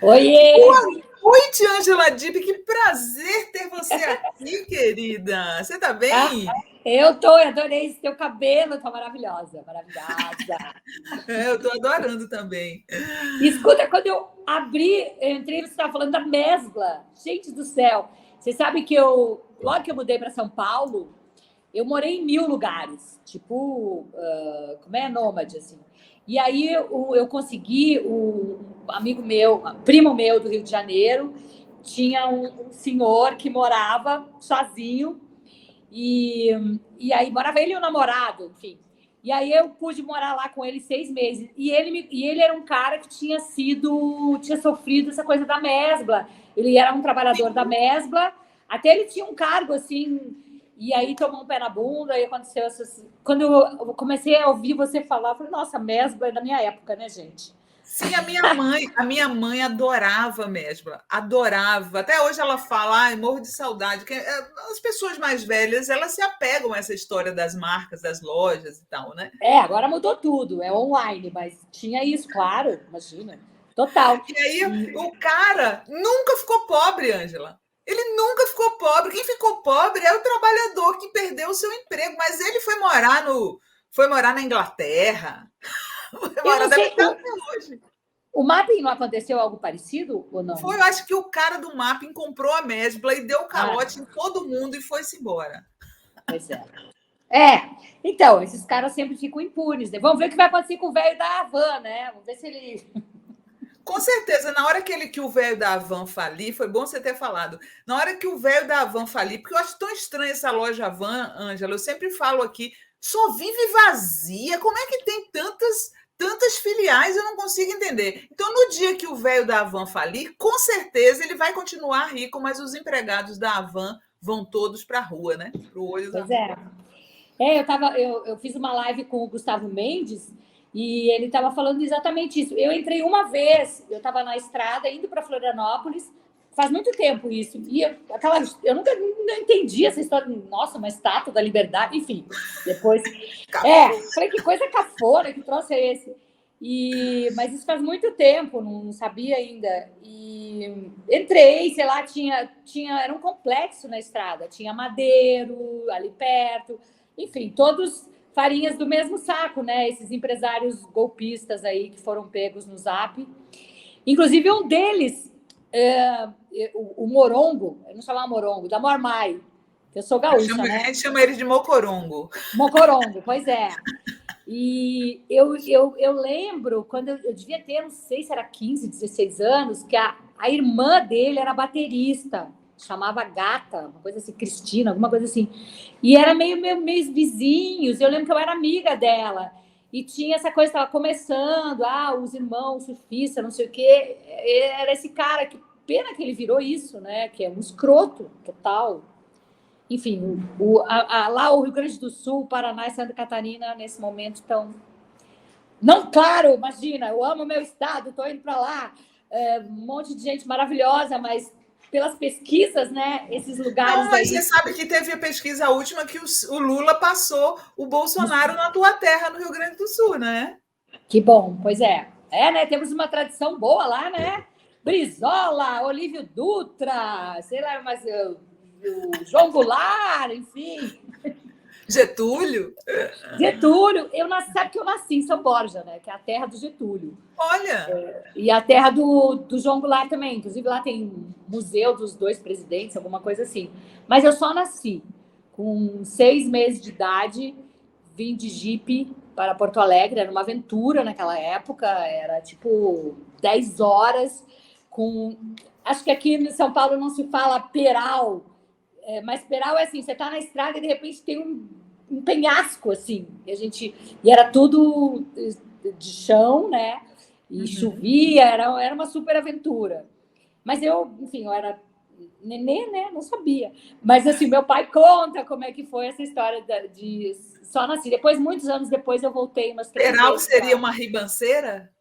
Oiê! Boa noite, Ângela Dipp. Que prazer ter você aqui, querida. Você está Ah, bem? eu adorei esse teu cabelo, tá maravilhosa, maravilhosa. Eu estou adorando também. Escuta, quando eu entrei, você estava falando da mesbla. Gente do céu. Você sabe que logo que eu mudei para São Paulo, eu morei em 1000 lugares, tipo, como é nômade, assim. E aí eu consegui, um amigo meu, um primo meu do Rio de Janeiro, tinha um senhor que morava sozinho, e, e aí morava ele e o namorado, enfim. E aí eu pude morar lá com ele 6 meses. E ele era um cara que tinha sofrido essa coisa da mesbla. Ele era um trabalhador da mesbla, até ele tinha um cargo assim. E aí tomou um pé na bunda, e aconteceu essas. Quando eu comecei a ouvir você falar, eu falei, nossa, mesbla é da minha época, né, gente? Sim, a minha mãe adorava mesmo, adorava. Até hoje ela fala, ai, morro de saudade. As pessoas mais velhas, elas se apegam a essa história das marcas, das lojas e tal, né? Agora mudou tudo, é online, mas tinha isso, claro, imagina. Total. E aí E, o cara nunca ficou pobre, Ângela. Ele nunca ficou pobre. Quem ficou pobre é o trabalhador que perdeu o seu emprego, mas ele foi morar na Inglaterra, foi eu morar, não deve sei, estar até hoje. o mapping não aconteceu algo parecido ou não? Eu acho que o cara do Mapping comprou a Mesbla e deu Ah, calote em todo mundo e foi-se embora. pois é. Então, esses caras sempre ficam impunes, né? Vamos ver o que vai acontecer com o velho da Havan, né? Vamos ver se ele. Com certeza, na hora que o velho da Havan falir, foi bom você ter falado. Na hora que o velho da Havan falir, porque eu acho tão estranha essa loja Havan, Ângela, eu sempre falo aqui, só vive vazia. Como é que tem tantas filiais? Eu não consigo entender. Então, no dia que o velho da Havan falir, com certeza ele vai continuar rico, mas os empregados da Havan vão todos para a rua, né? Para o olho da Pois é. rua. Eu fiz uma live com o Gustavo Mendes e ele estava falando exatamente isso. Eu entrei uma vez, eu estava na estrada indo para Florianópolis, faz muito tempo isso. E eu nunca não entendi essa história. Nossa, uma estátua da liberdade, enfim. Depois, falei que coisa cafona, que troço é esse? Mas isso faz muito tempo, não sabia ainda. E entrei, sei lá, era um complexo na estrada, tinha Madeiro ali perto, enfim, todos farinhas do mesmo saco, né? Esses empresários golpistas aí que foram pegos no Zap. Inclusive um deles, o Morongo, eu não chamava Morongo, da Mormai, que eu sou gaúcha, A né? gente chama ele de Mocorongo. Mocorongo, pois é. E eu lembro, quando eu devia ter, não sei se era 15, 16 anos, que a irmã dele era baterista, chamava Gata, uma coisa assim, Cristina, alguma coisa assim. E era meio vizinhos, eu lembro que eu era amiga dela. E tinha essa coisa, estava começando, os irmãos surfistas, não sei o quê. Era esse cara, que pena que ele virou isso, né? Que é um escroto total. Enfim, lá o Rio Grande do Sul, Paraná e Santa Catarina, nesse momento, estão. Não, claro, imagina, eu amo meu estado, estou indo para lá, um monte de gente maravilhosa, mas pelas pesquisas, né, esses Não, lugares mas aí. você sabe que teve a pesquisa última que o Lula passou o Bolsonaro na tua terra, no Rio Grande do Sul, né? Que bom, pois é. Né? Temos uma tradição boa lá, né? Brizola, Olívio Dutra, sei lá, mas o João Goulart, enfim. Getúlio. Getúlio, sabe que eu nasci em São Borja, né? Que é a terra do Getúlio. Olha, E a terra do João Goulart também. Inclusive, lá tem museu dos dois presidentes, alguma coisa assim. Mas eu só nasci. Com 6 meses de idade, vim de jipe para Porto Alegre. Era uma aventura naquela época. Era tipo 10 horas. Acho que aqui em São Paulo não se fala peral. Mas peral é assim, você está na estrada e de repente tem um penhasco, assim. E era tudo de chão, né? E chovia, era uma super aventura. Mas enfim, eu era nenê, né? Não sabia. Mas assim, meu pai conta como é que foi essa história de só nasci. Depois, muitos anos depois, eu voltei umas 3 vezes seria lá. uma ribanceira?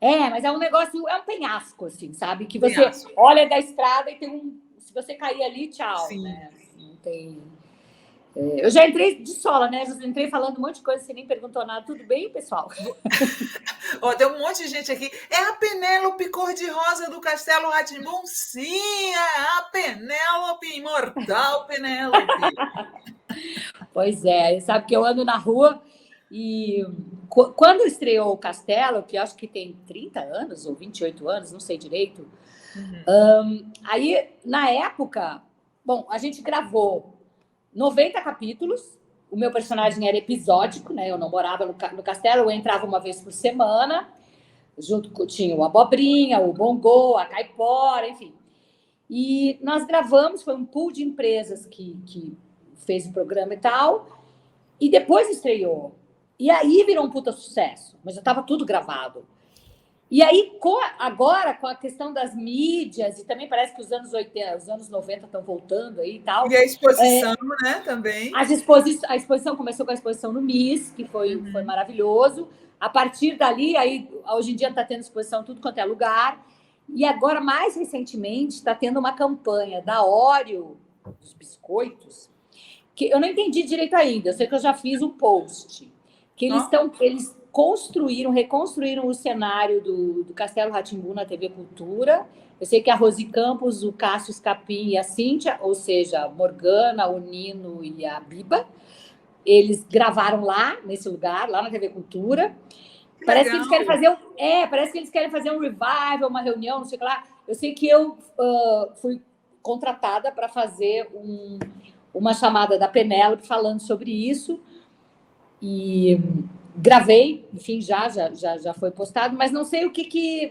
Mas é um negócio, é um penhasco, assim, sabe? Que você Penhasco. olha da estrada e tem um. Se você cair ali, tchau, Sim. né? Não tem. Eu já entrei de sola, né? Já entrei falando um monte de coisa, você nem perguntou nada. Tudo bem, pessoal? Ó, tem um monte de gente aqui. É a Penélope cor-de-rosa do Castelo Rá-Tim-Bum? Sim, é a Penélope, imortal Penélope. Pois é, sabe que eu ando na rua e quando estreou o Castelo, que eu acho que tem 30 anos ou 28 anos, não sei direito, aí na época, bom, a gente gravou 90 capítulos, o meu personagem era episódico, né? Eu não morava no Castelo, eu entrava uma vez por semana, junto com tinha o Abobrinha, o Bongô, a Caipora, enfim. E nós gravamos, foi um pool de empresas que fez o programa e tal, e depois estreou. E aí virou um puta sucesso, mas já estava tudo gravado. E aí, agora, com a questão das mídias, e também parece que os anos 80, os anos 90 estão voltando aí e tal. E a exposição, né, também. A exposição começou com a exposição no MIS, que foi maravilhoso. A partir dali, aí, hoje em dia está tendo exposição tudo quanto é lugar. E agora, mais recentemente, está tendo uma campanha da Oreo, dos biscoitos, que eu não entendi direito ainda. Eu sei que eu já fiz um post. Que eles reconstruíram o cenário do Castelo Rá-Tim-Bum na TV Cultura. Eu sei que a Rose Campos, o Cássio Scapim e a Cíntia, ou seja, a Morgana, o Nino e a Biba, eles gravaram lá, nesse lugar, lá na TV Cultura. Parece que eles querem fazer um revival, uma reunião, não sei o que lá. Eu sei que eu fui contratada para fazer uma chamada da Penélope falando sobre isso. E gravei, enfim, já foi postado, mas não sei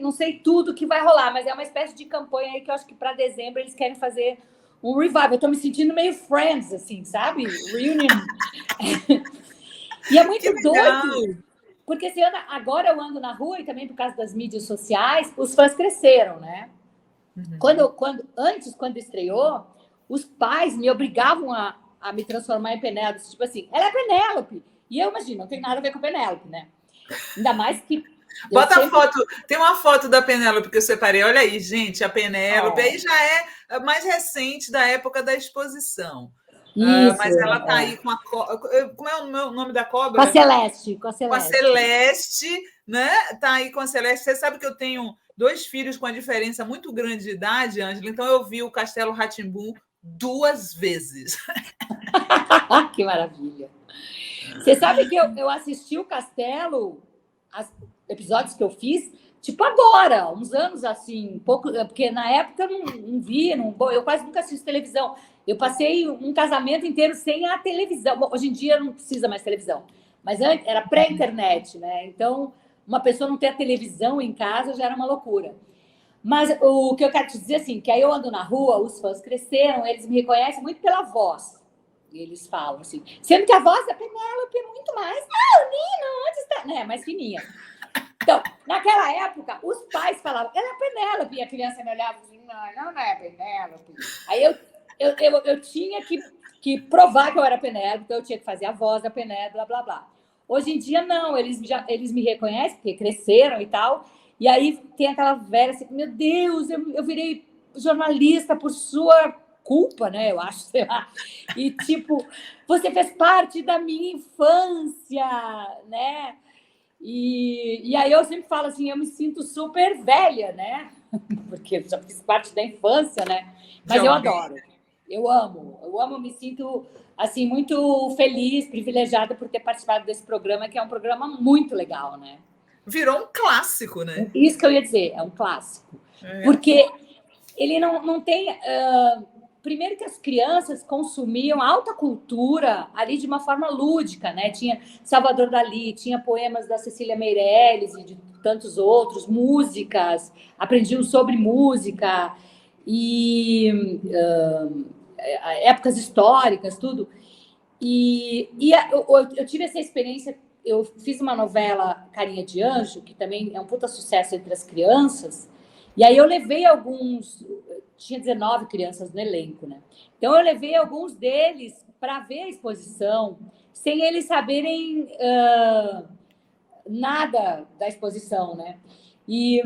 não sei tudo que vai rolar, mas é uma espécie de campanha aí que eu acho que para dezembro eles querem fazer um revival. Eu estou me sentindo meio Friends, assim, sabe? Reunion. E é muito doido, porque agora eu ando na rua e também por causa das mídias sociais, os fãs cresceram, né? Antes, quando estreou, os pais me obrigavam a me transformar em Penélope, tipo assim, ela é Penélope. E eu imagino, não tem nada a ver com a Penélope, né? Ainda mais que. Bota a foto, tem uma foto da Penélope que eu separei. Olha aí, gente, a Penélope. Aí já é mais recente da época da exposição. Isso, mas ela está aí com a. Como é o nome da cobra? Com a Celeste. Com a Celeste, né? Está aí com a Celeste. Você sabe que eu tenho 2 filhos com uma diferença muito grande de idade, Ângela, então eu vi o Castelo Rá-Tim-Bum 2 vezes. Que maravilha! Você sabe que eu assisti o Castelo, episódios que eu fiz, tipo agora, uns anos assim, porque na época eu não via, eu quase nunca assisto televisão. Eu passei um casamento inteiro sem a televisão. Bom, hoje em dia não precisa mais televisão, mas antes era pré-internet, né? Então, uma pessoa não ter a televisão em casa já era uma loucura. Mas o que eu quero te dizer assim, que aí eu ando na rua, os fãs cresceram, eles me reconhecem muito pela voz. Eles falam assim, sendo que a voz da Penélope é muito mais. Nino, onde está? Né, mais fininha. Então, naquela época, os pais falavam, ela é a Penélope, e a criança me olhava assim, não é a Penélope. Aí eu tinha que provar que eu era Penélope, então eu tinha que fazer a voz da Penélope, blá, blá, blá. Hoje em dia, não, eles me reconhecem, porque cresceram e tal, e aí tem aquela velha assim, meu Deus, eu virei jornalista por sua culpa, né? Eu acho, sei lá. E tipo, você fez parte da minha infância, né? E aí eu sempre falo assim, eu me sinto super velha, né? Porque eu já fiz parte da infância, né? Mas eu adoro, eu amo, me sinto assim muito feliz, privilegiada por ter participado desse programa, que é um programa muito legal, né? Virou um clássico, né? Isso que eu ia dizer, é um clássico. Porque ele não tem... primeiro que as crianças consumiam alta cultura ali de uma forma lúdica, né? Tinha Salvador Dalí, tinha poemas da Cecília Meirelles e de tantos outros, músicas, aprendiam sobre música e épocas históricas, tudo. Eu tive essa experiência, eu fiz uma novela Carinha de Anjo, que também é um puta sucesso entre as crianças, e aí eu levei tinha 19 crianças no elenco, né? Então eu levei alguns deles para ver a exposição, sem eles saberem nada da exposição, né? E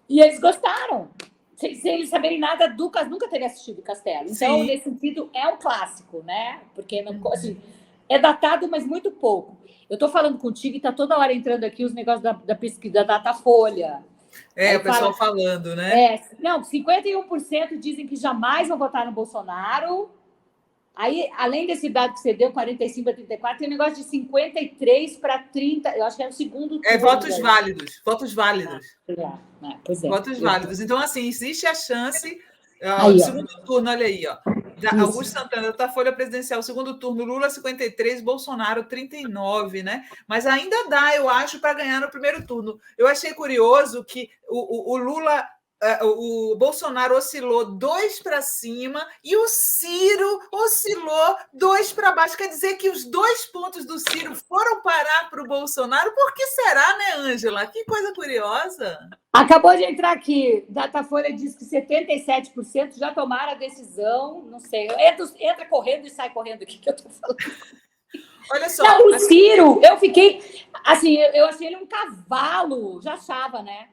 eles gostaram, sem eles saberem nada do Castelo, nunca teria assistido o Castelo. Então, nesse sentido, é um clássico, né? Porque assim, é datado, mas muito pouco. Eu estou falando contigo e está toda hora entrando aqui os negócios da pesquisa, da Datafolha. O pessoal falando, né? Não, 51% dizem que jamais vão votar no Bolsonaro. Aí, além desse dado que você deu, 45 a 34, tem um negócio de 53 para 30, eu acho que é o segundo turno. Votos válidos. Votos válidos. Pois é. Votos válidos. Então, assim, existe a chance. Segundo turno, olha aí, ó. Augusto Santana, Datafolha Presidencial, segundo turno, Lula 53, Bolsonaro 39, né? Mas ainda dá, eu acho, para ganhar no primeiro turno. Eu achei curioso que o Lula, o Bolsonaro oscilou 2 para cima e o Ciro oscilou 2 para baixo. Quer dizer que os 2 pontos do Ciro foram parar para o Bolsonaro? Por que será, né, Ângela? Que coisa curiosa. Acabou de entrar aqui. Datafolha diz que 77% já tomaram a decisão. Não sei. Entra correndo e sai correndo aqui que eu estou falando. Olha só. Não, o Ciro, eu fiquei. Assim, eu achei ele um cavalo, já achava, né?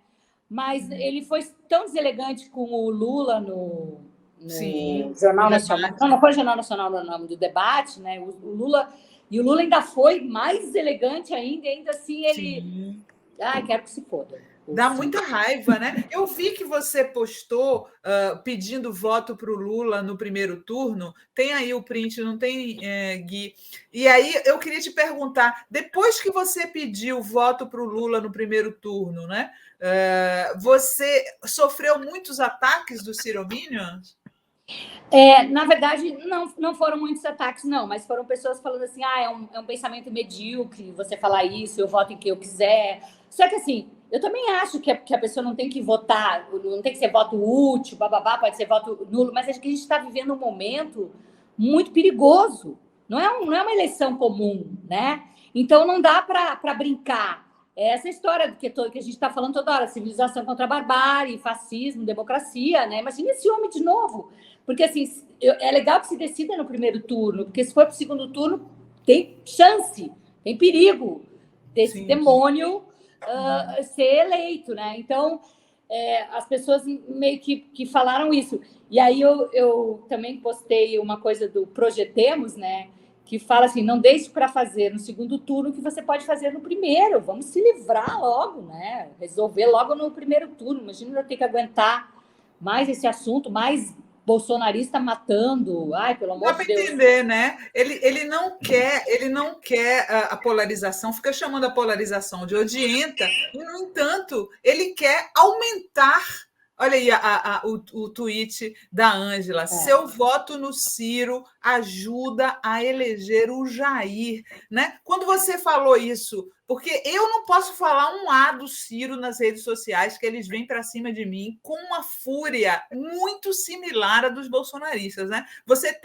Mas ele foi tão deselegante com o Lula no Jornal Nacional. Não foi o Jornal Nacional no nome do debate, né? O Lula ainda foi mais deselegante ainda, e ainda assim ele. Sim. Quero que se foda. Dá muita raiva, né? Eu vi que você postou pedindo voto para o Lula no primeiro turno. Tem aí o print, não tem, Gui? E aí eu queria te perguntar, depois que você pediu voto para o Lula no primeiro turno, né? Você sofreu muitos ataques dos Cirominions? Na verdade, não foram muitos ataques, não, mas foram pessoas falando assim: é um pensamento medíocre você falar isso, eu voto em quem eu quiser. Só que, assim, eu também acho que a pessoa não tem que votar, não tem que ser voto útil, bababá, pode ser voto nulo, mas acho que a gente está vivendo um momento muito perigoso. Não é uma eleição comum, né? Então, não dá para brincar. Essa história que a gente está falando toda hora, civilização contra a barbárie, fascismo, democracia, né? Imagina esse homem de novo. Porque, assim, é legal que se decida no primeiro turno, porque se for para o segundo turno, tem chance, tem perigo desse demônio ser eleito, né? Então, as pessoas meio que falaram isso. E aí eu também postei uma coisa do Projetemos, né? Que fala assim, não deixe para fazer no segundo turno o que você pode fazer no primeiro. Vamos se livrar logo, né? Resolver logo no primeiro turno. Imagina eu ter que aguentar mais esse assunto, mais bolsonarista matando. Ai, pelo amor de Deus. Dá para entender, né? Ele não quer a polarização, fica chamando a polarização de odienta, e, no entanto, ele quer aumentar. Olha aí o tweet da Ângela. Seu voto no Ciro ajuda a eleger o Jair. Né? Quando você falou isso, porque eu não posso falar um A do Ciro nas redes sociais, que eles vêm para cima de mim com uma fúria muito similar à dos bolsonaristas. Né? Você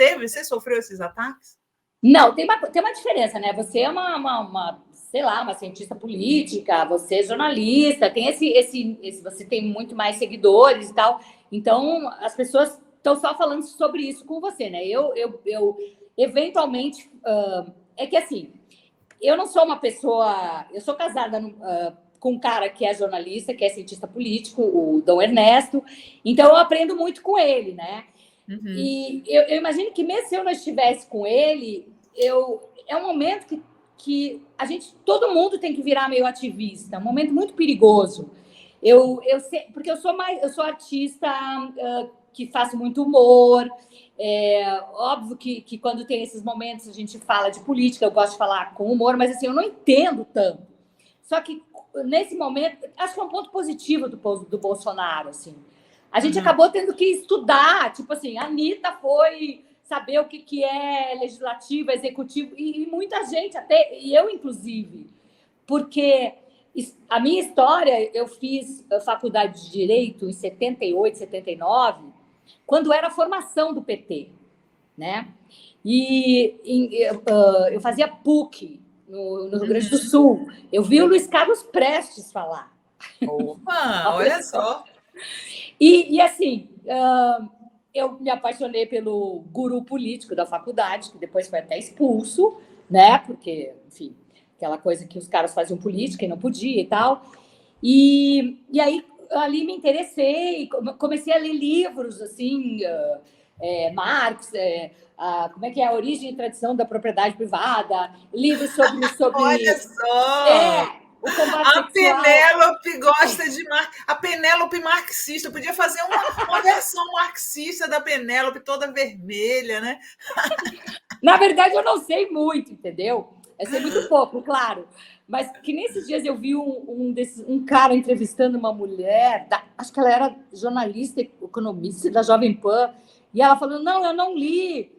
sofreu esses ataques? Não, tem uma diferença, né? Você é sei lá, uma cientista política, você é jornalista, tem você tem muito mais seguidores e tal. Então, as pessoas estão só falando sobre isso com você, né? Eu eventualmente, é que assim, eu não sou uma pessoa, eu sou casada com um cara que é jornalista, que é cientista político, o Dom Ernesto, então eu aprendo muito com ele, né? Uhum. E eu imagino que mesmo se eu não estivesse com ele, é um momento que todo mundo tem que virar meio ativista, um momento muito perigoso. Porque eu sou artista que faço muito humor. Óbvio que quando tem esses momentos a gente fala de política, eu gosto de falar com humor, mas assim, eu não entendo tanto. Só que nesse momento, acho que é um ponto positivo do Bolsonaro, assim. A gente acabou tendo que estudar, tipo assim, a Anitta foi saber o que é legislativo, executivo, e muita gente, até e eu, inclusive, porque a minha história, eu fiz faculdade de Direito em 78, 79, quando era a formação do PT, né? Eu fazia PUC no Rio Grande do Sul. Eu vi o Luiz Carlos Prestes falar. Opa, olha só! E assim, eu me apaixonei pelo guru político da faculdade, que depois foi até expulso, né? Porque, enfim, aquela coisa que os caras faziam política e não podia e tal. E aí, ali me interessei, comecei a ler livros, assim, Marx, como é que é a origem e tradição da propriedade privada, livros Olha sobre só! o combate A sexual. Penélope gosta de a Penélope marxista. Podia fazer uma versão marxista da Penélope toda vermelha, né? Na verdade, eu não sei muito, entendeu? Eu sei muito pouco, claro. Mas que nesses dias eu vi um cara entrevistando uma mulher, acho que ela era jornalista, economista da Jovem Pan, e ela falando, não, eu não li,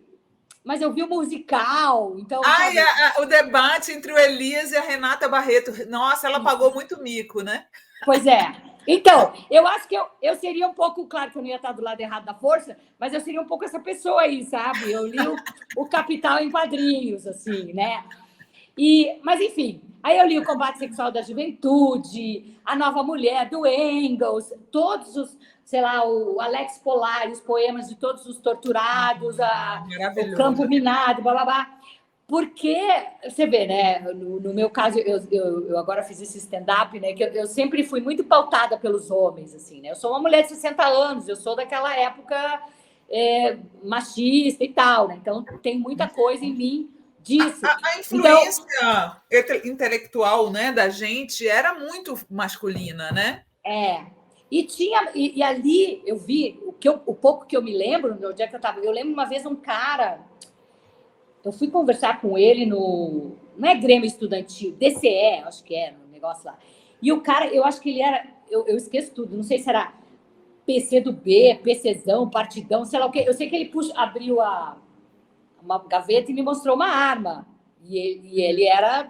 mas eu vi o musical, então, Ai, sabe? o debate entre o Elias e a Renata Barreto. Nossa, ela pagou muito mico, né? Pois é. Então, eu acho que eu seria um pouco, claro que eu não ia estar do lado errado da força, mas eu seria um pouco essa pessoa aí, sabe? Eu li o Capital em quadrinhos, assim, né? Mas, enfim, aí eu li o Combate Sexual da Juventude, A Nova Mulher, do Engels, todos os, sei lá, o Alex Polar, os poemas de todos os torturados, o Campo Minado, blá, blá, blá. Porque, você vê, né? No meu caso, eu agora fiz esse stand-up, né? Que eu sempre fui muito pautada pelos homens, assim, né? Eu sou uma mulher de 60 anos, eu sou daquela época machista e tal, né? Então, tem muita coisa em mim disso. A Então, influência intelectual, né, da gente era muito masculina, né? E ali eu vi o pouco que eu me lembro, onde é que eu estava. Eu lembro uma vez um cara, eu fui conversar com ele não é Grêmio Estudantil, DCE, acho que era, um negócio lá. E o cara, eu acho que ele era, eu esqueço tudo, não sei se era PC do B, PCzão, Partidão, sei lá o quê. Eu sei que ele abriu uma gaveta e me mostrou uma arma. E ele era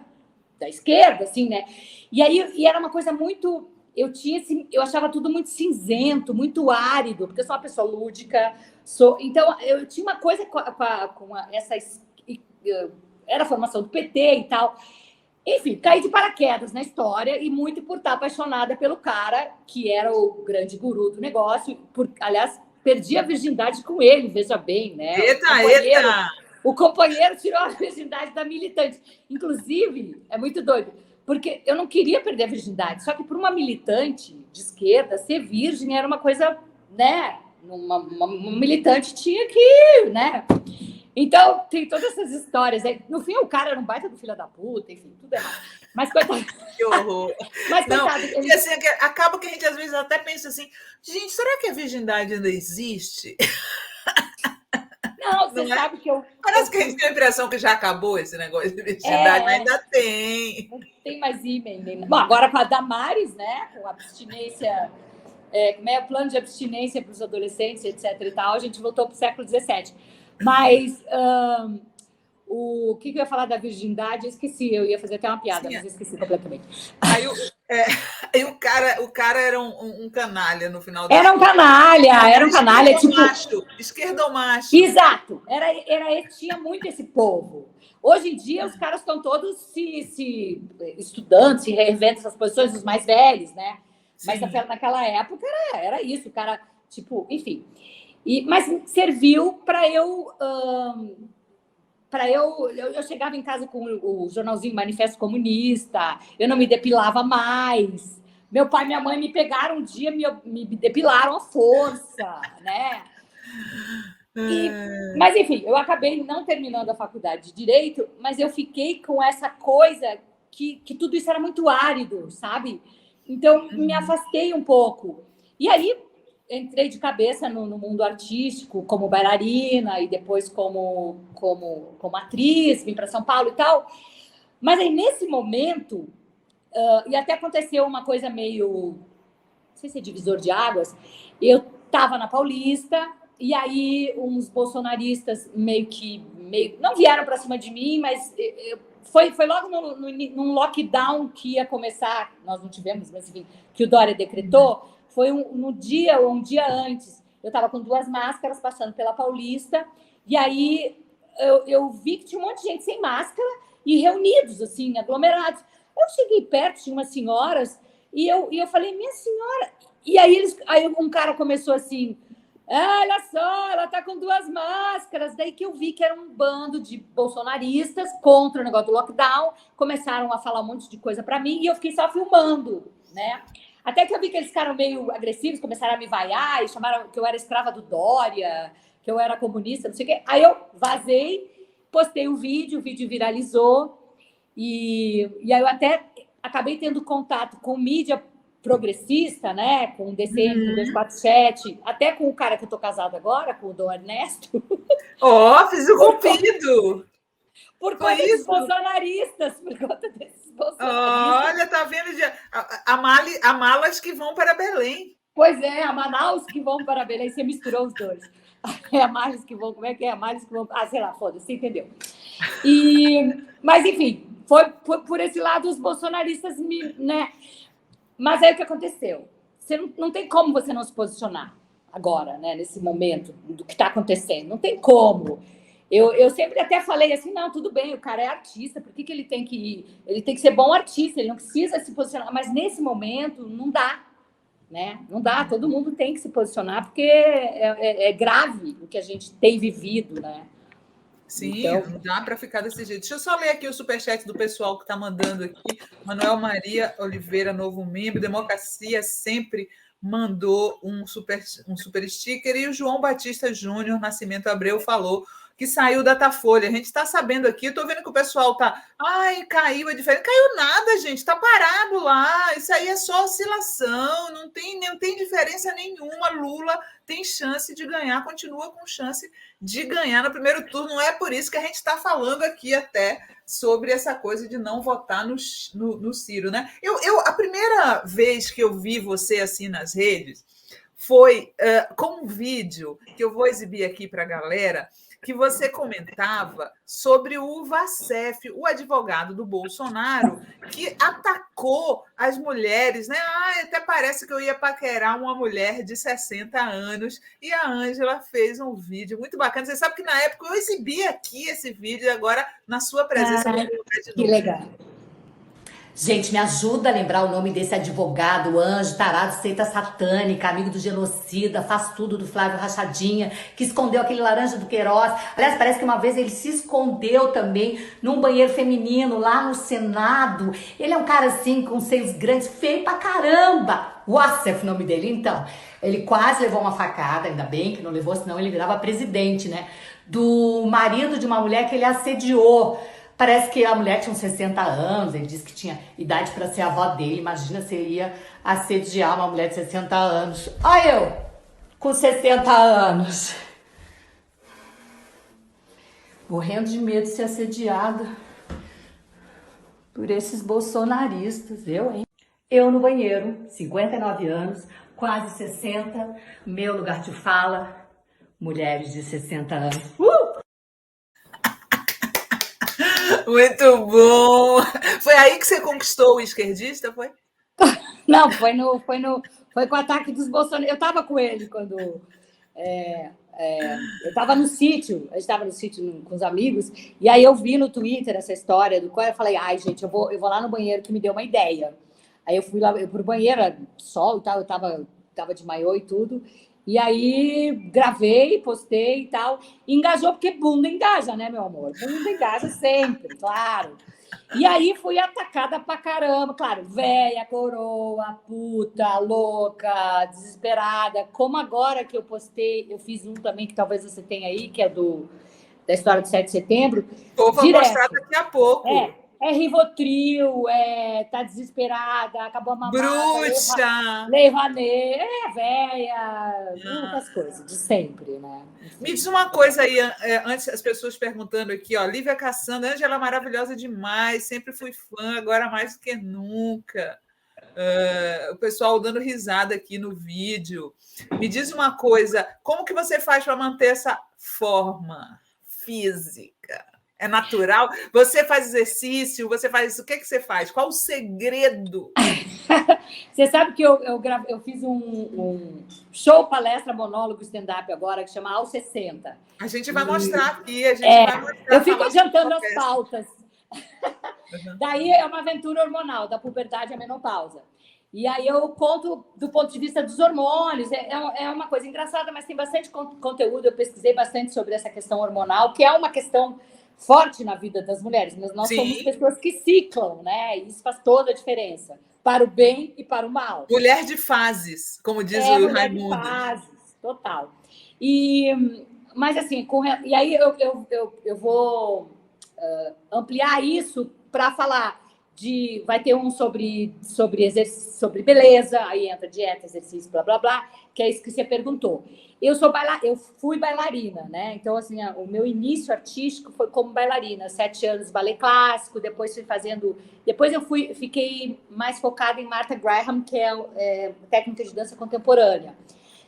da esquerda, assim, né? E era uma coisa muito. Eu achava tudo muito cinzento, muito árido, porque eu sou uma pessoa lúdica. Então, eu tinha uma coisa com essa. Era a formação do PT e tal. Enfim, caí de paraquedas na história e muito por estar apaixonada pelo cara, que era o grande guru do negócio. Aliás, perdi a virgindade com ele, veja bem, né? Eita! O companheiro tirou a virgindade da militante. Inclusive, é muito doido, porque eu não queria perder a virgindade, só que para uma militante de esquerda, ser virgem era uma coisa, né? Uma militante tinha que, né? Então, tem todas essas histórias. No fim, o cara era um baita do filho da puta, enfim, tudo errado. Mas, coitado. Que horror. Mas, coitado. Não, e assim, acaba que a gente às vezes até pensa assim, gente, será que a virgindade ainda existe? Não, você sabe que eu. Parece que a gente tem a impressão que já acabou esse negócio de virgindade, mas ainda tem. Não tem mais ímã. Bom, agora com a Damares, né? Com abstinência. Como é o plano de abstinência para os adolescentes, etc. e tal, a gente voltou para o século XVII. Mas o que eu ia falar da virgindade, eu esqueci. Eu ia fazer até uma piada, mas eu esqueci completamente. Aí o cara era um canalha no final do Era um canalha, tipo. Esquerdomacho. Exato. Tinha muito esse povo. Hoje em dia, os caras estão todos se estudando, se reinventando essas posições, os mais velhos, né? Sim. Mas naquela época era isso, o cara, tipo, enfim. Mas serviu para eu. Eu chegava em casa com o jornalzinho Manifesto Comunista, eu não me depilava mais. Meu pai e minha mãe me pegaram um dia, me depilaram à força, né? Mas, enfim, eu acabei não terminando a faculdade de Direito, mas eu fiquei com essa coisa que tudo isso era muito árido, sabe? Então, me afastei um pouco. E aí, entrei de cabeça no mundo artístico, como bailarina e depois como atriz, vim para São Paulo e tal. Mas aí, nesse momento, e até aconteceu uma coisa meio, não sei se é divisor de águas, eu estava na Paulista, e aí uns bolsonaristas meio não vieram para cima de mim, mas foi logo num lockdown que ia começar, nós não tivemos, mas enfim, que o Dória decretou. Foi um dia antes. Eu estava com 2 máscaras passando pela Paulista, e aí eu vi que tinha um monte de gente sem máscara e reunidos, assim, aglomerados. Eu cheguei perto de umas senhoras e eu falei, minha senhora... E aí um cara começou assim, olha só, ela está com 2 máscaras. Daí que eu vi que era um bando de bolsonaristas contra o negócio do lockdown, começaram a falar um monte de coisa para mim e eu fiquei só filmando, né? Até que eu vi que eles ficaram meio agressivos, começaram a me vaiar e chamaram que eu era escrava do Dória, que eu era comunista, não sei o quê. Aí eu vazei, postei o vídeo viralizou. E aí eu até acabei tendo contato com mídia progressista, né? Com o DCM, com o 247, até com o cara que eu tô casado agora, com o Dom Ernesto. Fiz o cupido! Por conta dos bolsonaristas, por conta desses bolsonaristas. Olha, tá vendo? Há malas que vão para Belém. Pois é, a Manaus que vão para Belém, você misturou os dois. É a males que vão, como é que é? A males que vão. Sei lá, foda-se, você entendeu. Mas, enfim, foi por esse lado os bolsonaristas, né? Mas aí o que aconteceu? Você não tem como você não se posicionar agora, né? Nesse momento do que está acontecendo. Não tem como. Eu sempre até falei assim, não, tudo bem, o cara é artista, por que ele tem que ir? Ele tem que ser bom artista, ele não precisa se posicionar. Mas nesse momento não dá, né? Não dá, todo mundo tem que se posicionar, porque é grave o que a gente tem vivido, né? Sim, então... não dá para ficar desse jeito. Deixa eu só ler aqui o superchat do pessoal que está mandando aqui. Manuel Maria Oliveira, novo membro. Democracia sempre mandou um super sticker. E o João Batista Júnior Nascimento Abreu falou que saiu da Datafolha. A gente está sabendo aqui, estou vendo que o pessoal está... Ai, caiu, é diferente. Caiu nada, gente, está parado lá. Isso aí é só oscilação, não tem diferença nenhuma. Lula tem chance de ganhar, continua com chance de ganhar no primeiro turno. Não é por isso que a gente está falando aqui até sobre essa coisa de não votar no Ciro, né? A primeira vez que eu vi você assim nas redes foi com um vídeo que eu vou exibir aqui para a galera, que você comentava sobre o Vacef, o advogado do Bolsonaro, que atacou as mulheres, né? Até parece que eu ia paquerar uma mulher de 60 anos, e a Ângela fez um vídeo muito bacana. Você sabe que na época eu exibi aqui esse vídeo, e agora, na sua presença, eu vou colocar de novo. Que legal. Gente, me ajuda a lembrar o nome desse advogado, anjo, tarado, seita satânica, amigo do genocida, faz tudo do Flávio Rachadinha, que escondeu aquele laranja do Queiroz. Aliás, parece que uma vez ele se escondeu também num banheiro feminino lá no Senado. Ele é um cara assim, com seios grandes, feio pra caramba. Wassef, o nome dele. Então, ele quase levou uma facada, ainda bem que não levou, senão ele virava presidente, né? Do marido de uma mulher que ele assediou. Parece que a mulher tinha uns 60 anos, ele disse que tinha idade para ser a avó dele. Imagina se ele ia assediar uma mulher de 60 anos. Olha eu, com 60 anos. Morrendo de medo de ser assediada por esses bolsonaristas. Eu no banheiro, 59 anos, quase 60, meu lugar de fala, mulheres de 60 anos. Muito bom! Foi aí que você conquistou o esquerdista, foi? Não, foi com o ataque dos bolsonaristas. Eu estava com ele quando... eu estava no sítio, a gente estava no sítio com os amigos, e aí eu vi no Twitter essa história do qual eu falei, ai, gente, eu vou lá no banheiro que me deu uma ideia. Aí eu fui lá pro banheiro, sol e tal, eu tava de maiô e tudo, e aí gravei, postei e tal, e engajou, porque bunda engaja, né, meu amor? Bunda engaja sempre, claro. E aí fui atacada pra caramba, claro, véia, coroa, puta, louca, desesperada, como agora que eu postei, eu fiz um também que talvez você tenha aí, que é da história do 7 de setembro. Vou mostrar daqui a pouco. É Rivotril, tá desesperada, acabou a mamada. Bruxa! Leivanê, véia, muitas coisas, de sempre, né? Enfim. Me diz uma coisa aí, antes as pessoas perguntando aqui, ó, Lívia Cassandra, Ângela maravilhosa demais, sempre fui fã, agora mais do que nunca. O pessoal dando risada aqui no vídeo. Me diz uma coisa, como que você faz para manter essa forma física? É natural? Você faz exercício? Você faz o que você faz? Qual o segredo? Você sabe que eu fiz um show, palestra, monólogo, stand-up agora, que chama Aos 60. A gente vai mostrar aqui, vai mostrar. Eu fico adiantando as pautas. Daí é uma aventura hormonal, da puberdade à menopausa. E aí eu conto do ponto de vista dos hormônios. É uma coisa engraçada, mas tem bastante conteúdo. Eu pesquisei bastante sobre essa questão hormonal, que é uma questão forte na vida das mulheres, mas nós somos pessoas que ciclam, né? E isso faz toda a diferença. para o bem e para o mal. Mulher de fases, como diz o mulher Raimundo. De fases, total. Mas assim, e aí eu vou ampliar isso para falar vai ter um sobre exercício, sobre beleza, aí entra dieta, exercício, blá blá blá, que é isso que você perguntou. Eu fui bailarina, né? Então, assim, o meu início artístico foi como bailarina, 7 anos balé clássico, depois depois eu fiquei mais focada em Martha Graham, que é técnica de dança contemporânea.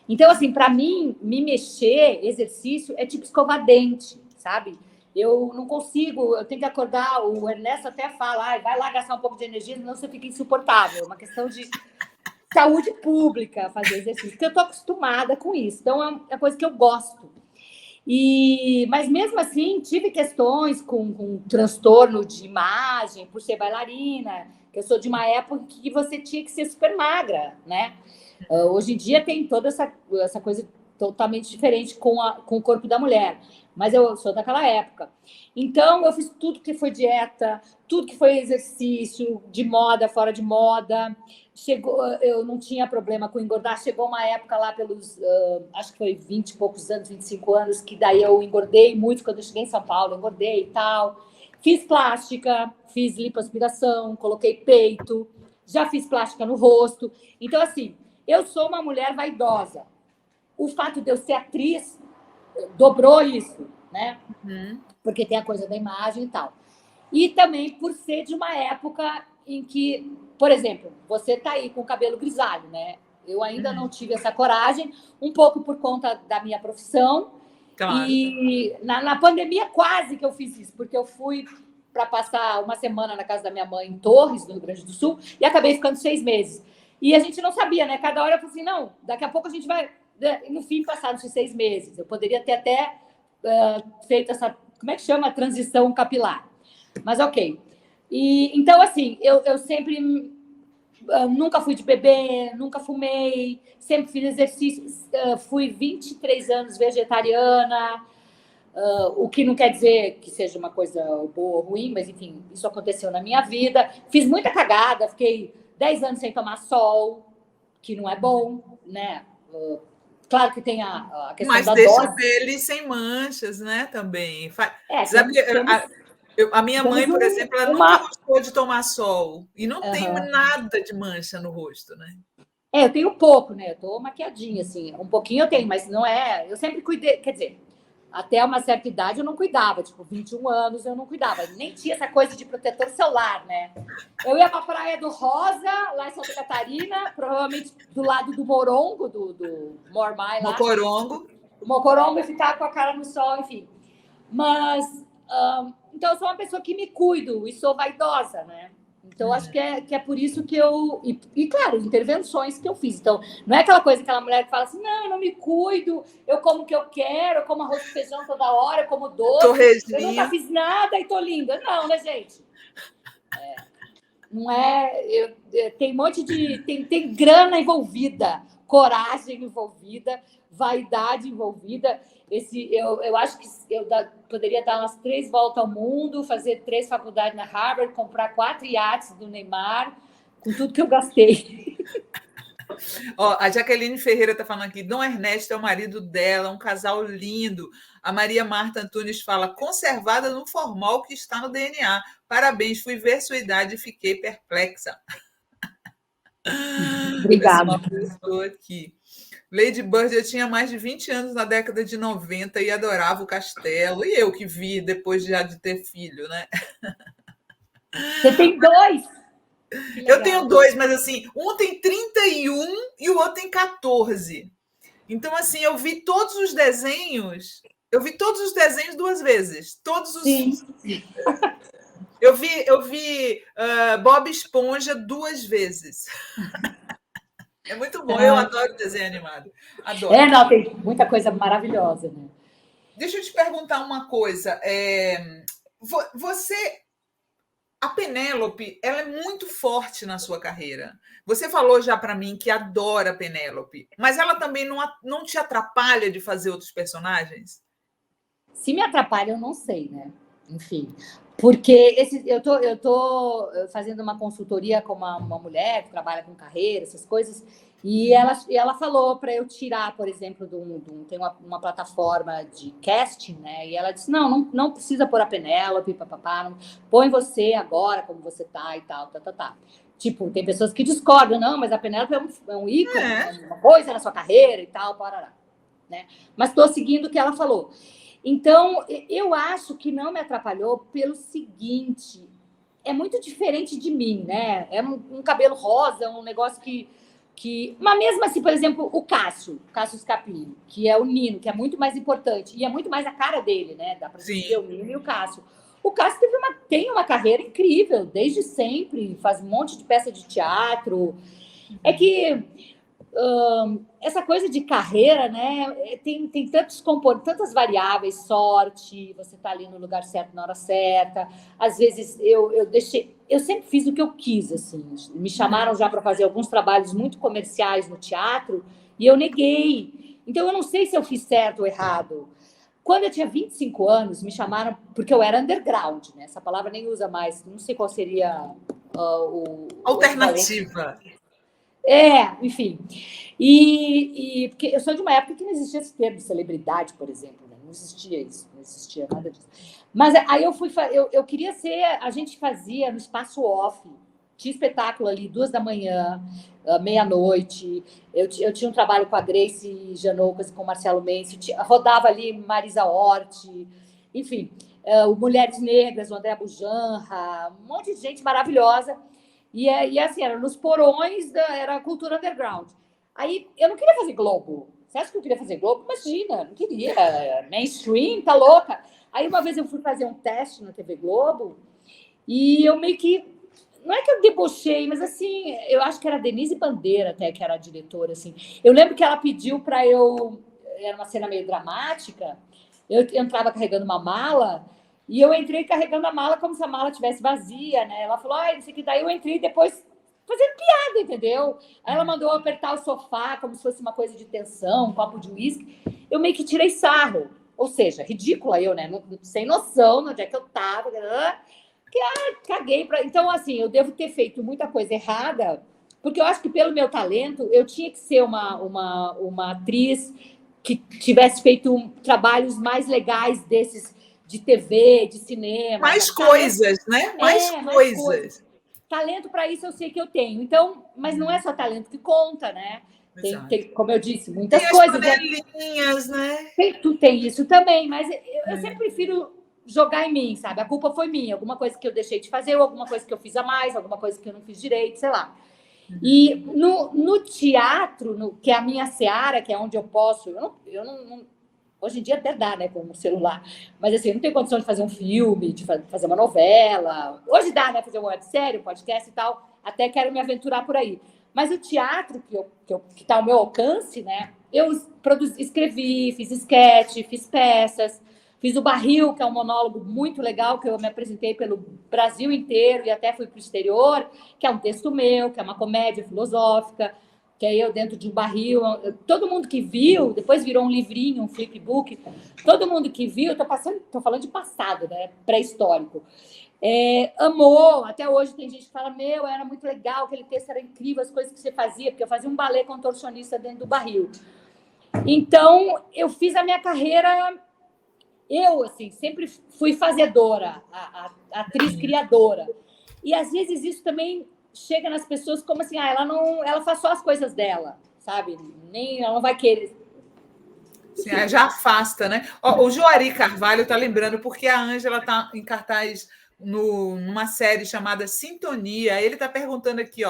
Então, assim, para mim, me mexer, exercício, é tipo escovar dente, sabe? Eu não consigo, eu tenho que acordar, o Ernesto até fala, vai lá gastar um pouco de energia, senão você fica insuportável. É uma questão de saúde pública fazer exercício, porque eu estou acostumada com isso. Então, é uma coisa que eu gosto. Mas mesmo assim, tive questões com transtorno de imagem, por ser bailarina, que eu sou de uma época que você tinha que ser super magra, né? Hoje em dia tem toda essa coisa totalmente diferente com o corpo da mulher, mas eu sou daquela época. Então, eu fiz tudo que foi dieta, tudo que foi exercício, de moda, fora de moda. Eu não tinha problema com engordar. Chegou uma época lá pelos, acho que foi 20 e poucos anos, 25 anos, que daí eu engordei muito quando eu cheguei em São Paulo, engordei e tal. Fiz plástica, fiz lipoaspiração, coloquei peito, já fiz plástica no rosto. Então, assim, eu sou uma mulher vaidosa. O fato de eu ser atriz dobrou isso, né? Porque tem a coisa da imagem e tal. E também por ser de uma época em que, por exemplo, você tá aí com o cabelo grisalho, né? Eu ainda não tive essa coragem, um pouco por conta da minha profissão. Claro. E na pandemia quase que eu fiz isso, porque eu fui para passar uma semana na casa da minha mãe em Torres, no Rio Grande do Sul, e acabei ficando 6 meses. E a gente não sabia, né? Cada hora eu falei assim, não, daqui a pouco a gente vai... No fim, passados esses 6 meses, eu poderia ter até feito essa, como é que chama? Transição capilar. Mas ok. Então, assim, eu sempre nunca fui de beber, nunca fumei, sempre fiz exercício, fui 23 anos vegetariana, o que não quer dizer que seja uma coisa boa ou ruim, mas enfim, isso aconteceu na minha vida. Fiz muita cagada, fiquei 10 anos sem tomar sol, que não é bom, né? Claro que tem a questão mas da deixa dose. A pele sem manchas, né? Também. Sabe a minha mãe, por exemplo, ela nunca gostou de tomar sol. E não tem nada de mancha no rosto, né? Eu tenho pouco, né? Eu tô maquiadinha, assim. Um pouquinho eu tenho, mas não é... Eu sempre cuidei... Quer dizer, até uma certa idade eu não cuidava. Tipo, 21 anos eu não cuidava. Nem tinha essa coisa de protetor solar, né? Eu ia pra Praia do Rosa, lá em Santa Catarina, provavelmente do lado do Morongo, do Mormai lá. Mocorongo, e ficar com a cara no sol, enfim. Mas... então, eu sou uma pessoa que me cuido e sou vaidosa, né? Então, acho que é por isso que eu... E, claro, intervenções que eu fiz. Então, não é aquela coisa, aquela mulher que fala assim, não, eu não me cuido, eu como o que eu quero, eu como arroz com feijão toda hora, eu como doce, eu nunca fiz nada e tô linda. Não, né, gente? Não é... tem um monte de... Tem grana envolvida, coragem envolvida, vaidade envolvida. Eu acho que eu poderia dar umas 3 voltas ao mundo, fazer 3 faculdades na Harvard, comprar 4 iates do Neymar, com tudo que eu gastei. A Jaqueline Ferreira está falando aqui, Dom Ernesto é o marido dela, um casal lindo. A Maria Marta Antunes fala, conservada no formal que está no DNA. Parabéns, fui ver sua idade e fiquei perplexa. Obrigada. Estou aqui. Lady Bird, eu tinha mais de 20 anos na década de 90 e adorava o castelo. E eu que vi depois já de ter filho, né? Você tem 2? Eu tenho 2, mas assim, um tem 31 e o outro tem 14. Então, assim, eu vi todos os desenhos 2 vezes. Todos os. Sim. Eu vi Bob Esponja 2 vezes. É muito bom, eu adoro desenho animado. Adoro. Não, tem muita coisa maravilhosa, né? Deixa eu te perguntar uma coisa. A Penélope, ela é muito forte na sua carreira. Você falou já para mim que adora a Penélope, mas ela também não te atrapalha de fazer outros personagens? Se me atrapalha, eu não sei, né? enfim. Porque eu tô fazendo uma consultoria com uma mulher que trabalha com carreira, essas coisas, e ela falou para eu tirar, por exemplo, tem uma plataforma de casting, né? E ela disse: não precisa pôr a Penélope, papapá, põe você agora como você tá e tal, tá. Tipo, tem pessoas que discordam, não, mas a Penélope é um ícone, uma coisa na sua carreira e tal, parará, né? Mas estou seguindo o que ela falou. Então, eu acho que não me atrapalhou pelo seguinte: é muito diferente de mim, né? É um cabelo rosa, um negócio que. Mas mesmo assim, por exemplo, o Cássio Scapini, que é o Nino, que é muito mais importante, e é muito mais a cara dele, né? Dá para ver o Nino e o Cássio. O Cássio tem uma carreira incrível, desde sempre, faz um monte de peça de teatro. É que essa coisa de carreira, né? Tem tantos componentes, tantas variáveis, sorte, você está ali no lugar certo na hora certa. Às vezes eu sempre fiz o que eu quis, assim. Me chamaram já para fazer alguns trabalhos muito comerciais no teatro e eu neguei. Então eu não sei se eu fiz certo ou errado. Quando eu tinha 25 anos, me chamaram porque eu era underground, né? Essa palavra nem usa mais, não sei qual seria alternativa. Enfim. E porque eu sou de uma época que não existia esse termo de celebridade, por exemplo, né? Não existia isso, não existia nada disso. Mas aí eu queria ser, a gente fazia no espaço off, tinha espetáculo ali 2 da manhã, meia-noite, eu tinha um trabalho com a Grace Janoucas e com o Marcelo Mencio, rodava ali Marisa Hort, enfim, o Mulheres Negras, o André Bujanra, um monte de gente maravilhosa. E assim, era nos porões, era a cultura underground. Aí, eu não queria fazer Globo. Você acha que eu queria fazer Globo? Imagina, não queria. Mainstream, tá louca. Aí, uma vez eu fui fazer um teste na TV Globo e eu meio que... Não é que eu debochei, mas assim, eu acho que era a Denise Bandeira até, que era a diretora, assim. Eu lembro que ela pediu para eu... Era uma cena meio dramática. Eu entrava carregando uma mala... E eu entrei carregando a mala como se a mala estivesse vazia, né? Ela falou, isso aqui. Daí eu entrei depois fazendo piada, entendeu? Aí ela mandou eu apertar o sofá como se fosse uma coisa de tensão, um copo de uísque. Eu meio que tirei sarro. Ou seja, ridícula eu, né? Sem noção de onde é que eu tava. Caguei pra... Então, assim, eu devo ter feito muita coisa errada, porque eu acho que pelo meu talento, eu tinha que ser uma atriz que tivesse feito trabalhos mais legais desses de TV, de cinema. Mais coisas, né? Mais coisas. Talento para isso eu sei que eu tenho. Então, mas não é só talento que conta, né? Tem, como eu disse, muitas tem coisas. Tem as panelinhas, né? Tu tem isso também, mas eu sempre prefiro jogar em mim, sabe? A culpa foi minha. Alguma coisa que eu deixei de fazer, ou alguma coisa que eu fiz a mais, alguma coisa que eu não fiz direito, sei lá. E no teatro, que é a minha seara, que é onde eu posso... Eu não hoje em dia até dá, né, com o celular. Mas, assim, eu não tenho condição de fazer um filme, de fazer uma novela. Hoje dá, né, fazer uma websérie, um podcast e tal. Até quero me aventurar por aí. Mas o teatro, que está ao meu alcance, né, eu escrevi, fiz esquete, fiz peças, fiz o Barril, que é um monólogo muito legal, que eu me apresentei pelo Brasil inteiro e até fui para o exterior, que é um texto meu, que é uma comédia filosófica, que é eu dentro de um barril. Todo mundo que viu, depois virou um livrinho, um flipbook, todo mundo que viu, tô falando de passado, né, pré-histórico, amou. Até hoje tem gente que fala, era muito legal, aquele texto era incrível, as coisas que você fazia, porque eu fazia um balé contorcionista dentro do barril. Então, eu fiz a minha carreira, assim, sempre fui fazedora, a atriz criadora. E, às vezes, isso também chega nas pessoas como assim, ela faz só as coisas dela, sabe? Ela não vai querer. Sim, já afasta, né? O Joari Carvalho está lembrando, porque a Ângela está em cartaz numa série chamada Sintonia. Ele está perguntando aqui,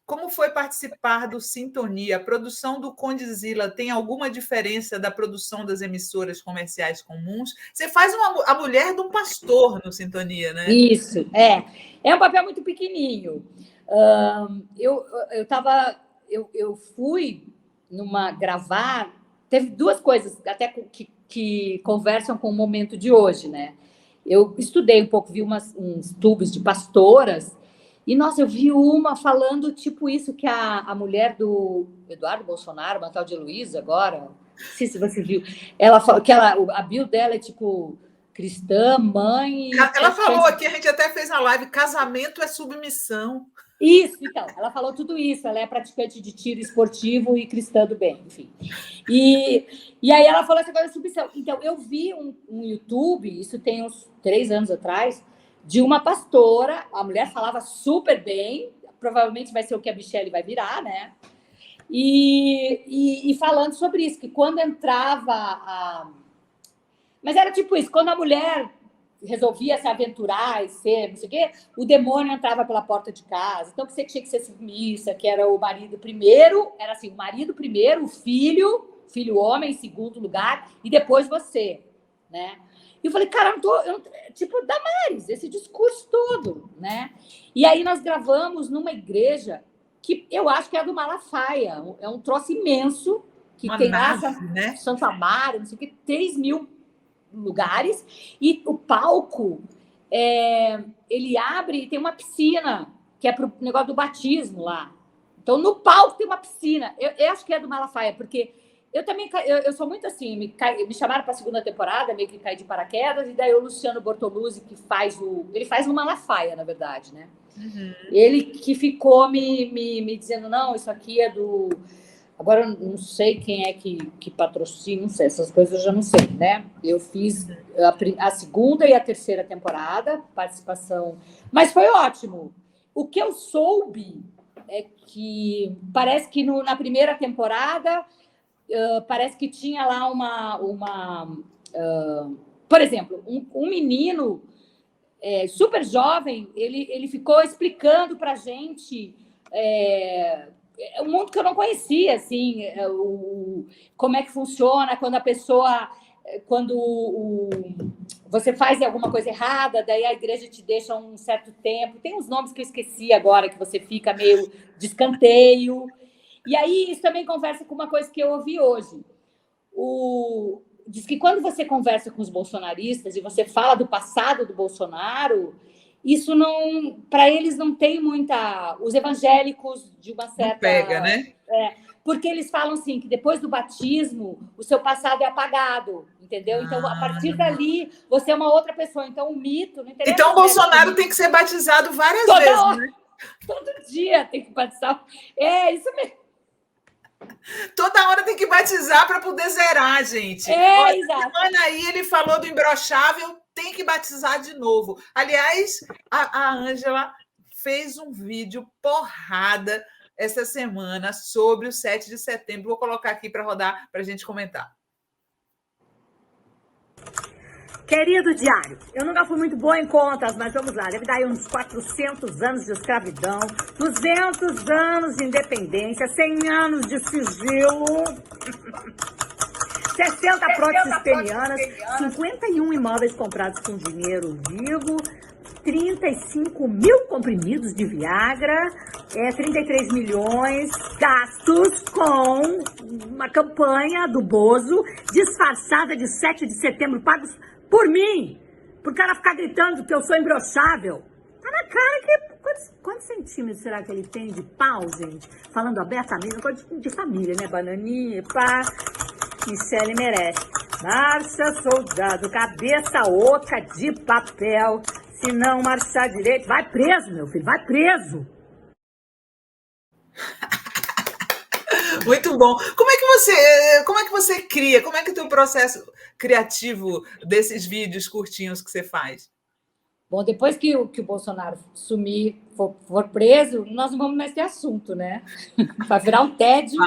como foi participar do Sintonia? A produção do Condzilla tem alguma diferença da produção das emissoras comerciais comuns? Você faz a mulher de um pastor no Sintonia, né? Isso, é um papel muito pequenininho. Eu fui gravar. Teve duas coisas até que conversam com o momento de hoje, né? Eu estudei um pouco, vi uns tubos de pastoras, e, nossa, eu vi uma falando tipo isso, que a mulher do Eduardo Bolsonaro, uma tal de Heloísa agora, não sei se você viu, ela falou que a bio dela é tipo cristã, mãe e Ela falou praticante. aqui, a gente até fez a live, casamento é submissão. Isso, então, ela falou tudo isso. Ela é praticante de tiro esportivo e cristã do bem, enfim. E aí ela falou essa coisa de submissão. Então, eu vi um YouTube, isso tem uns 3 anos atrás, de uma pastora, a mulher falava super bem, provavelmente vai ser o que a Michelle vai virar, né? E falando sobre isso, que quando entrava a... Mas era tipo isso, quando a mulher resolvia se aventurar e ser, não sei o quê, o demônio entrava pela porta de casa. Então, que você tinha que ser submissa, que era o marido primeiro, era assim, o marido primeiro, o filho homem em segundo lugar, e depois você, né? E eu falei, cara, tipo, Damares, esse discurso todo, né? E aí nós gravamos numa igreja que eu acho que é do Malafaia, é um troço imenso, que Uma tem nave, lá, né? Santo Amaro, não sei o quê, 3.000 lugares, e o palco, ele abre e tem uma piscina, que é para o negócio do batismo lá. Então, no palco tem uma piscina. Eu acho que é do Malafaia, porque eu também eu sou muito assim, me chamaram para a segunda temporada, meio que caí de paraquedas, e daí o Luciano Bortoluzzi, que ele faz no Malafaia, na verdade, né? Uhum. Ele que ficou me dizendo, não, isso aqui é do... Agora, eu não sei quem é que patrocina, não sei, essas coisas eu já não sei, né? Eu fiz a segunda e a terceira temporada, participação, mas foi ótimo. O que eu soube é que parece que na primeira temporada, parece que tinha lá por exemplo, um menino super jovem, ele ficou explicando para a gente... um mundo que eu não conhecia, assim, como é que funciona quando a pessoa, você faz alguma coisa errada, daí a igreja te deixa um certo tempo, tem uns nomes que eu esqueci agora, que você fica meio de escanteio, e aí isso também conversa com uma coisa que eu ouvi hoje. Diz que quando você conversa com os bolsonaristas e você fala do passado do Bolsonaro, isso não, para eles não tem muita... Os evangélicos, de uma certa... Não pega, né? Porque eles falam assim, que depois do batismo, o seu passado é apagado, entendeu? Então, a partir dali, você é uma outra pessoa. Então, o mito... Não interessa. Então, o Bolsonaro tem que ser batizado várias vezes, hora, né? Todo dia tem que batizar. É, isso mesmo. Toda hora tem que batizar para poder zerar, gente. Exato. Semana aí ele falou do imbrochável, tem que batizar de novo. Aliás, a Ângela fez um vídeo porrada essa semana sobre o 7 de setembro. Vou colocar aqui para rodar para a gente comentar. Querido diário, eu nunca fui muito boa em contas, mas vamos lá, deve dar aí uns 400 anos de escravidão, 200 anos de independência, 100 anos de sigilo, 60 próteses penianas, 51 imóveis comprados com dinheiro vivo, 35 mil comprimidos de Viagra, 33 milhões gastos com uma campanha do Bozo disfarçada de 7 de setembro, pagos por mim, por cara ficar gritando que eu sou imbrochável. Tá na cara que... Quantos centímetros será que ele tem de pau, gente? Falando abertamente, coisa de família, né? Bananinha, pá. Michele merece. Marcha, soldado, cabeça oca de papel. Se não marchar direito, vai preso, meu filho, vai preso. Muito bom. Como é que você cria? Como é que é o teu processo criativo desses vídeos curtinhos que você faz? Bom, depois que o Bolsonaro sumir, for preso, nós não vamos mais ter assunto, né? Vai virar um tédio.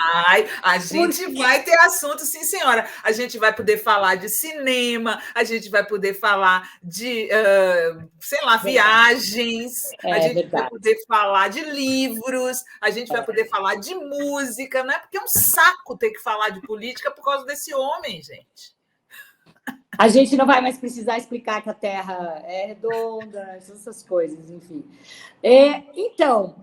A gente vai ter assunto, sim, senhora. A gente vai poder falar de cinema, a gente vai poder falar de, sei lá, viagens, a gente vai poder falar de livros, a gente vai poder falar de música, né? Porque é um saco ter que falar de política por causa desse homem, gente. A gente não vai mais precisar explicar que a Terra é redonda, essas coisas, enfim. Então,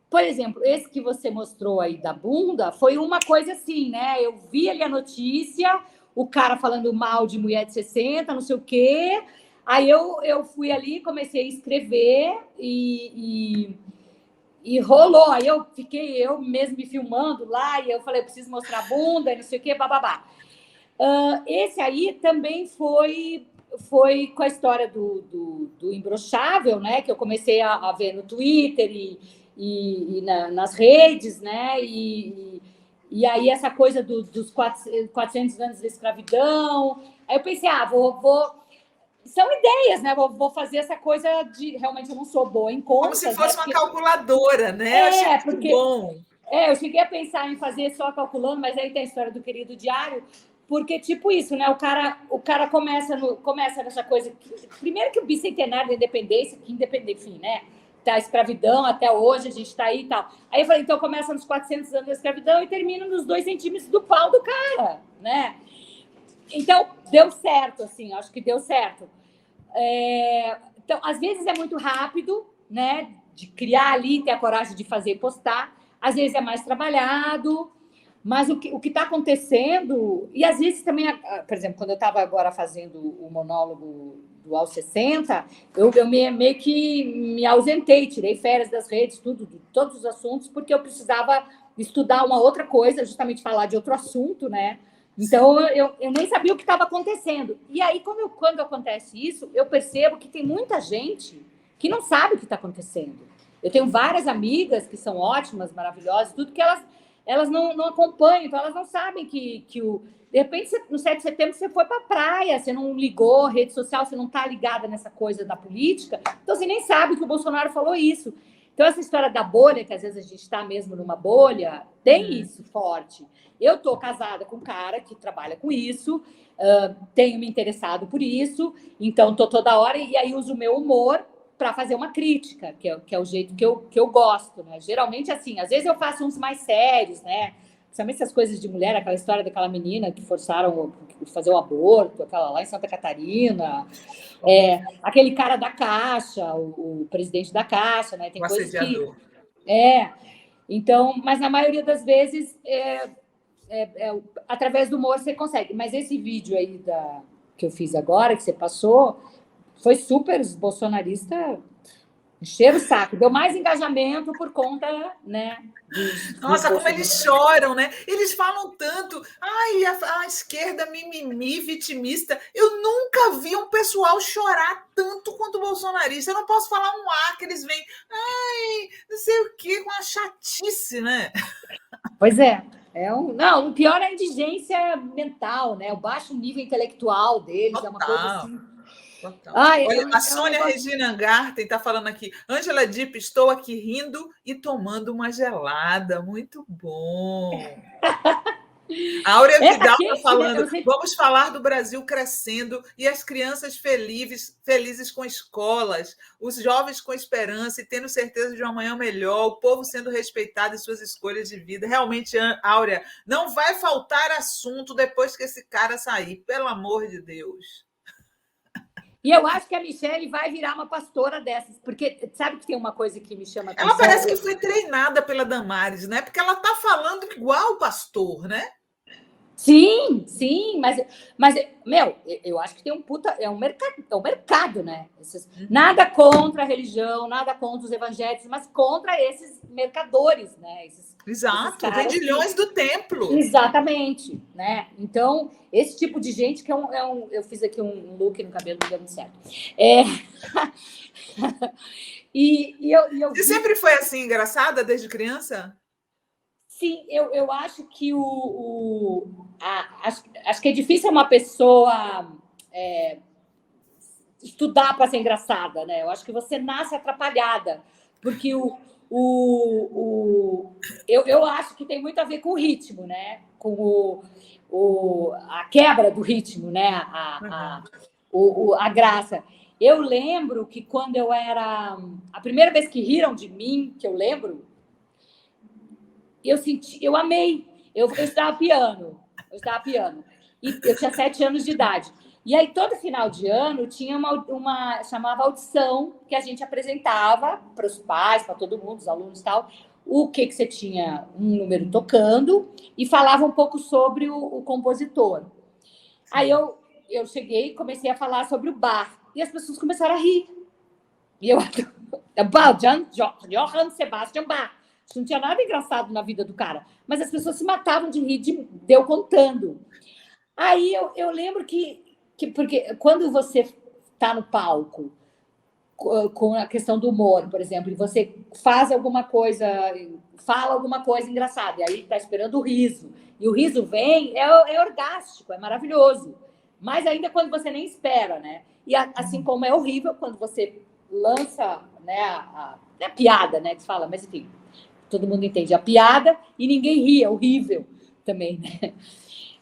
por exemplo, esse que você mostrou aí da bunda foi uma coisa assim, né? Eu vi ali a notícia, o cara falando mal de mulher de 60, não sei o quê. Aí eu fui ali, comecei a escrever e rolou. Aí eu fiquei mesmo me filmando lá e eu falei, eu preciso mostrar a bunda e não sei o quê, bababá. Esse aí também foi foi com a história do Imbrochável, né? Que eu comecei a ver no Twitter e nas redes, né? E aí essa coisa dos 400 anos da escravidão. Aí eu pensei, são ideias, né? Vou fazer essa coisa de... Realmente eu não sou boa em contas. Como se fosse uma calculadora, né? Eu achei muito bom. Eu cheguei a pensar em fazer só calculando, mas aí tem a história do querido diário, porque, tipo isso, né? O cara começa nessa coisa... Primeiro que o bicentenário da independência, que independente, enfim, né? Tá a escravidão até hoje, a gente está aí e tal. Aí eu falei, então começa nos 400 anos da escravidão e termina nos 2 centímetros do pau do cara, né? Então, deu certo, assim, acho que deu certo. Então, às vezes é muito rápido, né? De criar ali, ter a coragem de fazer e postar. Às vezes é mais trabalhado, mas o que está acontecendo... E às vezes também, por exemplo, quando eu estava agora fazendo o monólogo do Aos 60, eu meio que me ausentei, tirei férias das redes, de todos os assuntos, porque eu precisava estudar uma outra coisa, justamente falar de outro assunto, né? Então, eu nem sabia o que estava acontecendo. E aí, quando acontece isso, eu percebo que tem muita gente que não sabe o que está acontecendo. Eu tenho várias amigas que são ótimas, maravilhosas, tudo que elas não acompanham, então elas não sabem que de repente, no 7 de setembro, você foi para a praia, você não ligou rede social, você não está ligada nessa coisa da política, então você nem sabe que o Bolsonaro falou isso. Então, essa história da bolha, que às vezes a gente está mesmo numa bolha, tem isso forte. Eu estou casada com um cara que trabalha com isso, tenho me interessado por isso, então estou toda hora, e aí uso o meu humor para fazer uma crítica, que é o jeito que eu gosto, né? Geralmente, assim, às vezes eu faço uns mais sérios, né? Principalmente essas coisas de mulher, aquela história daquela menina que forçaram fazer o aborto, aquela lá em Santa Catarina, aquele cara da Caixa, o presidente da Caixa, né? Tem o coisas assediador. Então, mas na maioria das vezes, através do humor você consegue. Mas esse vídeo aí que eu fiz agora, que você passou, foi super bolsonarista, encheram o saco. Deu mais engajamento por conta, né? Nossa, como eles choram, né? Eles falam tanto. Ai, a esquerda mimimi, vitimista. Eu nunca vi um pessoal chorar tanto quanto o bolsonarista. Eu não posso falar um ar que eles vêm. Ai, não sei o quê, com uma chatice, né? Pois é. Não, o pior é a indigência mental, né? O baixo nível intelectual deles. Total. É uma coisa assim. Olha, a Sônia Regina Garten está falando aqui. Ângela Dipp, estou aqui rindo e tomando uma gelada. Muito bom. A Áurea Vidal está falando. Vamos falar do Brasil crescendo e as crianças felizes com escolas, os jovens com esperança e tendo certeza de um amanhã melhor, o povo sendo respeitado em suas escolhas de vida. Realmente, Áurea, não vai faltar assunto depois que esse cara sair, pelo amor de Deus. E eu acho que a Michelle vai virar uma pastora dessas, porque sabe que tem uma coisa que me chama a atenção? Ela parece que foi treinada pela Damares, né? Porque ela está falando igual o pastor, né? Sim, mas meu, eu acho que tem é um mercado, né? Nada contra a religião, nada contra os evangélicos, mas contra esses mercadores, né? Exato, vendilhões do templo. Exatamente, né? Então, esse tipo de gente que eu fiz aqui um look no cabelo, não deu muito certo. Você sempre foi assim, engraçada, desde criança? Sim, eu acho que acho que é difícil uma pessoa estudar para ser engraçada, né? Eu acho que você nasce atrapalhada, porque eu acho que tem muito a ver com o ritmo, né? Com a quebra do ritmo, né? A graça. Eu lembro que quando eu era... A primeira vez que riram de mim, que eu lembro, eu amei. Eu estudava piano. E eu tinha 7 anos de idade. E aí, todo final de ano, tinha uma chamava audição, que a gente apresentava para os pais, para todo mundo, os alunos e tal, o que você tinha, um número tocando, e falava um pouco sobre o compositor. Sim. Aí eu cheguei e comecei a falar sobre o Bach, e as pessoas começaram a rir. E eu... Johann Sebastian Bach. Não tinha nada engraçado na vida do cara, mas as pessoas se matavam de rir de eu contando. Aí eu lembro que porque quando você está no palco com a questão do humor, por exemplo, e você faz alguma coisa, fala alguma coisa engraçada, e aí está esperando o riso, e o riso vem, é orgástico, é maravilhoso. Mas ainda quando você nem espera, né? E assim como é horrível quando você lança, né, a piada, né, que se fala, mas enfim, todo mundo entende a piada e ninguém ri, é horrível também, né?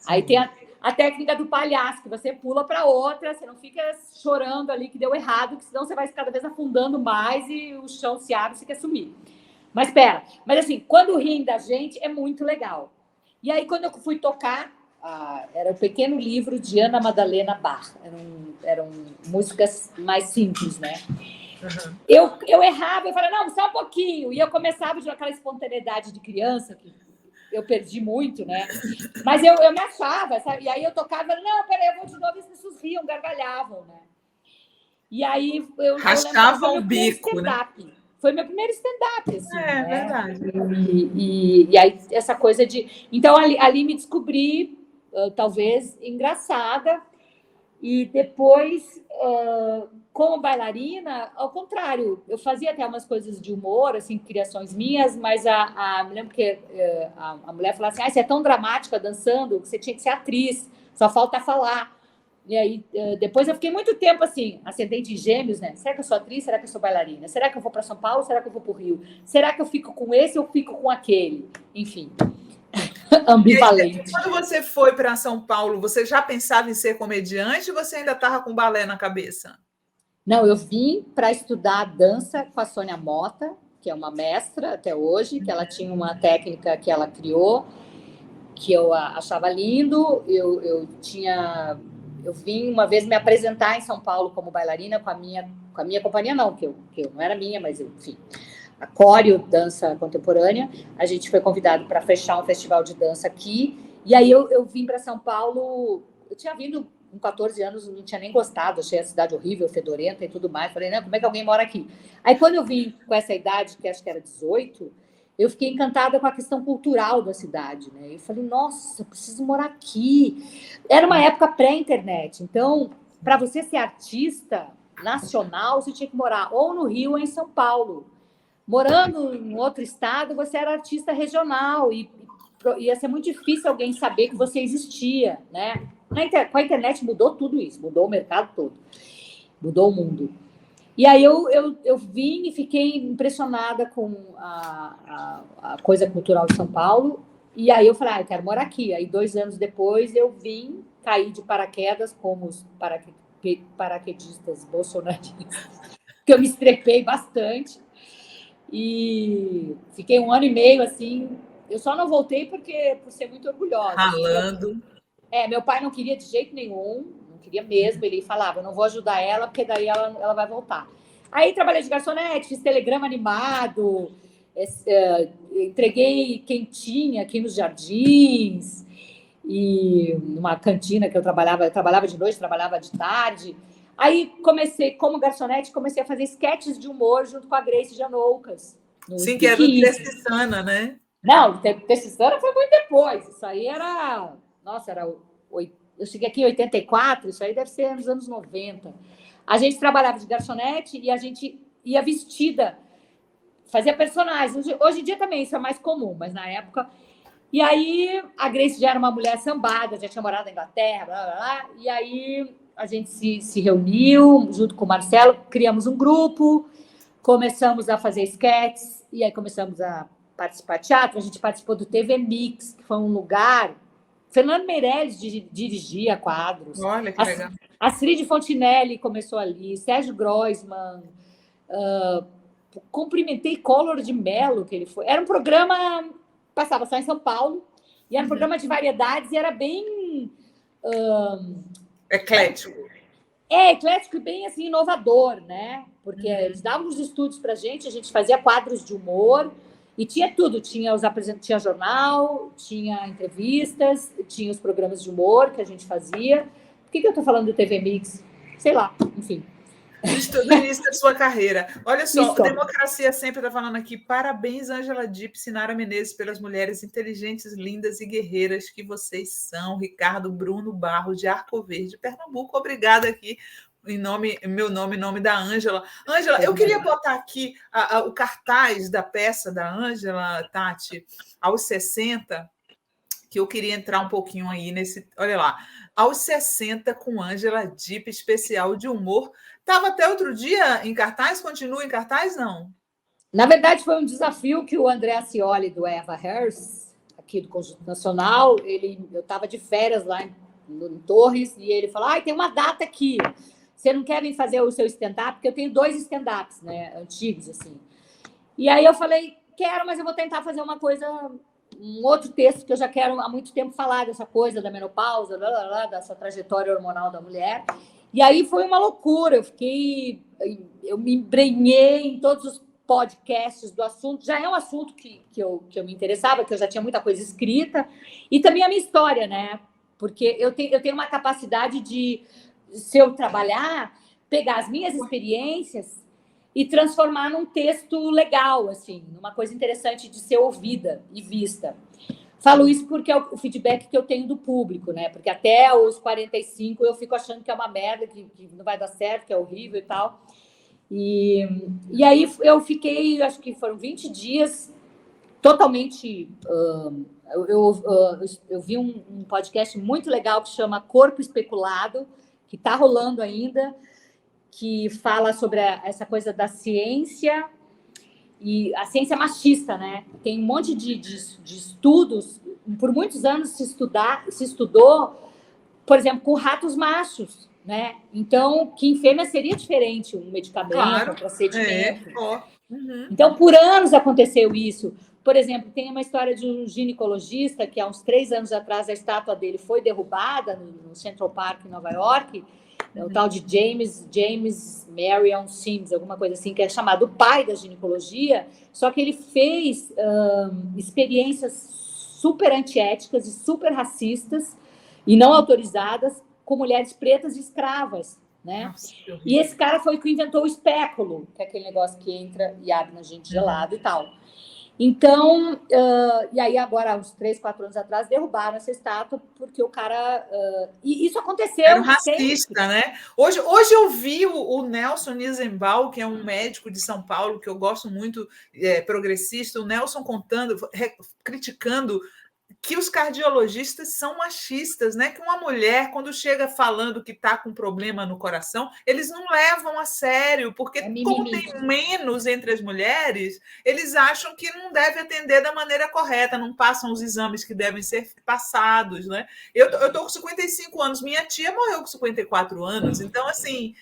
Aí tem a técnica do palhaço, que você pula para outra, você não fica chorando ali que deu errado, que senão você vai cada vez afundando mais e o chão se abre e você quer sumir. Mas espera, mas assim, quando riem da gente é muito legal. E aí quando eu fui tocar, era o Pequeno Livro de Ana Madalena Bach, eram músicas mais simples, né? Uhum. Eu errava, eu falava, não, só um pouquinho, e eu começava de aquela espontaneidade de criança que eu perdi muito, né? Mas eu me achava, sabe? E aí eu tocava, não, peraí, eu vou de novo, e as pessoas riam, gargalhavam, né? E aí eu rachava o bico, né? Foi meu primeiro stand-up, assim, né? Verdade. E aí essa coisa de... Então, ali me descobri, talvez, engraçada, e depois, como bailarina, ao contrário, eu fazia até umas coisas de humor, assim, criações minhas, mas me lembro que a mulher falava assim, você é tão dramática dançando que você tinha que ser atriz, só falta falar. E aí, depois eu fiquei muito tempo assim, ascendente em Gêmeos, né? Será que eu sou atriz? Será que eu sou bailarina? Será que eu vou para São Paulo? Será que eu vou para o Rio? Será que eu fico com esse ou fico com aquele? Enfim, ambivalente. Quando você foi para São Paulo, você já pensava em ser comediante ou você ainda estava com balé na cabeça? Não, eu vim para estudar dança com a Sônia Mota, que é uma mestra até hoje, que ela tinha uma técnica que ela criou, que eu achava lindo. Eu vim uma vez me apresentar em São Paulo como bailarina com a minha companhia, não, que eu não era minha, mas enfim, a Córeo Dança Contemporânea. A gente foi convidado para fechar um festival de dança aqui, e aí eu vim para São Paulo. Eu tinha vindo com 14 anos, não tinha nem gostado, achei a cidade horrível, fedorenta e tudo mais. Falei, não, como é que alguém mora aqui? Aí quando eu vim com essa idade, que acho que era 18, eu fiquei encantada com a questão cultural da cidade, né? Eu falei, nossa, eu preciso morar aqui. Era uma época pré-internet, então, para você ser artista nacional, você tinha que morar ou no Rio ou em São Paulo. Morando em outro estado, você era artista regional e ia ser muito difícil alguém saber que você existia, né? Com a internet mudou tudo isso, mudou o mercado todo, mudou o mundo. E aí eu vim e fiquei impressionada com a coisa cultural de São Paulo. E aí eu falei, eu quero morar aqui. Aí 2 anos depois eu vim, caí de paraquedas como os paraquedistas bolsonaristas, que eu me estrepei bastante. E fiquei 1 ano e meio assim. Eu só não voltei por ser muito orgulhosa. Ralando. Meu pai não queria de jeito nenhum, não queria mesmo. Ele falava, eu não vou ajudar ela, porque daí ela vai voltar. Aí trabalhei de garçonete, fiz telegrama animado, entreguei quentinha aqui nos Jardins, e numa cantina que eu trabalhava de noite, trabalhava de tarde. Aí como garçonete, comecei a fazer esquetes de humor junto com a Grace Janoucas. Sim, que é do Tessissana, né? Não, Tessissana foi muito depois. Isso aí era... Nossa, eu cheguei aqui em 84, isso aí deve ser nos anos 90. A gente trabalhava de garçonete e a gente ia vestida, fazia personagens. Hoje em dia também isso é mais comum, mas na época... E aí a Grace já era uma mulher sambada, já tinha morado na Inglaterra, blá, blá, blá, e aí a gente se reuniu junto com o Marcelo, criamos um grupo, começamos a fazer esquetes, e aí começamos a participar de teatro. A gente participou do TV Mix, que foi um lugar... Fernando Meirelles dirigia quadros. Olha, que legal. Astrid Fontinelli começou ali, Sérgio Groisman, cumprimentei Collor de Mello, que ele foi. Era um programa, passava só em São Paulo, e era um programa de variedades, e era bem... eclético. Eclético e bem assim, inovador, né? Porque eles davam os estúdios para a gente fazia quadros de humor, e tinha tudo, tinha jornal, tinha entrevistas, tinha os programas de humor que a gente fazia. Por que eu estou falando do TV Mix? Sei lá, enfim. Do início da sua carreira. Olha só, Isso. Democracia Sempre está falando aqui. Parabéns, Ângela Dipp, Sinara Menezes, pelas mulheres inteligentes, lindas e guerreiras que vocês são. Ricardo Bruno Barros, de Arco Verde, Pernambuco. Obrigada aqui, em nome da Ângela. Ângela, eu queria botar aqui o cartaz da peça da Ângela, Tati, aos 60, que eu queria entrar um pouquinho aí nesse... Olha lá. Aos 60, com Ângela Dipp, especial de humor. Estava até outro dia em cartaz? Continua em cartaz, não? Na verdade, foi um desafio que o André Ascioli, do Eva Harris, aqui do Conjunto Nacional, eu estava de férias lá em Torres, e ele falou, tem uma data aqui, você não quer vir fazer o seu stand-up? Porque eu tenho 2 stand-ups, né, antigos, assim. E aí eu falei, quero, mas eu vou tentar fazer uma coisa, um outro texto que eu já quero há muito tempo falar, dessa coisa da menopausa, dessa trajetória hormonal da mulher. E aí foi uma loucura, eu me embrenhei em todos os podcasts do assunto, já é um assunto que eu me interessava, que eu já tinha muita coisa escrita, e também a minha história, né? Porque eu tenho uma capacidade de, se eu trabalhar, pegar as minhas experiências e transformar num texto legal, assim, numa coisa interessante de ser ouvida e vista. Falo isso porque é o feedback que eu tenho do público, né? Porque até os 45 eu fico achando que é uma merda, que não vai dar certo, que é horrível e tal. E aí eu fiquei, acho que foram 20 dias totalmente... Eu vi um podcast muito legal que chama Corpo Especulado, que está rolando ainda, que fala sobre essa coisa da ciência... E a ciência machista, né? Tem um monte de estudos. Por muitos anos se estudou, por exemplo, com ratos machos, né? Então, que em fêmea seria diferente um medicamento, um procedimento. Uhum. Então, por anos aconteceu isso. Por exemplo, tem uma história de um ginecologista que há uns 3 anos atrás a estátua dele foi derrubada no Central Park, em Nova York. O tal de James Marion Sims, alguma coisa assim, que é chamado o pai da ginecologia, só que ele fez experiências super antiéticas e super racistas e não autorizadas com mulheres pretas e escravas, né? Nossa, e esse cara foi o que inventou o espéculo, que é aquele negócio que entra e abre na gente gelado e tal. Então, e aí agora, uns 3, 4 anos atrás, derrubaram essa estátua porque o cara... e isso aconteceu... Era um racista, né? Hoje eu vi o Nelson Nizenbaum, que é um médico de São Paulo, que eu gosto muito, progressista, o Nelson criticando que os cardiologistas são machistas, né? Que uma mulher, quando chega falando que está com problema no coração, eles não levam a sério, porque como tem menos entre as mulheres, eles acham que não deve atender da maneira correta, não passam os exames que devem ser passados, né? Eu estou com 55 anos, minha tia morreu com 54 anos, então, assim...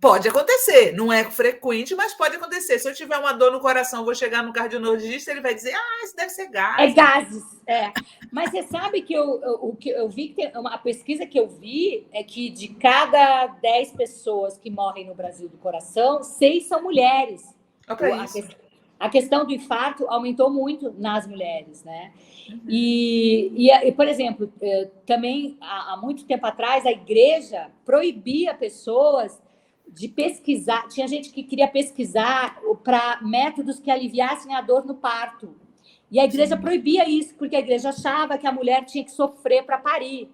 Pode acontecer, não é frequente, mas pode acontecer. Se eu tiver uma dor no coração, vou chegar no cardiologista, ele vai dizer, isso deve ser gases. É gases, Mas você sabe que eu vi que tem uma pesquisa que eu vi é que de cada 10 pessoas que morrem no Brasil do coração, 6 são mulheres. A questão do infarto aumentou muito nas mulheres, né? Uhum. E, por exemplo, também há muito tempo atrás, a igreja proibia pessoas de pesquisar, tinha gente que queria pesquisar para métodos que aliviassem a dor no parto. E a igreja proibia isso, porque a igreja achava que a mulher tinha que sofrer para parir,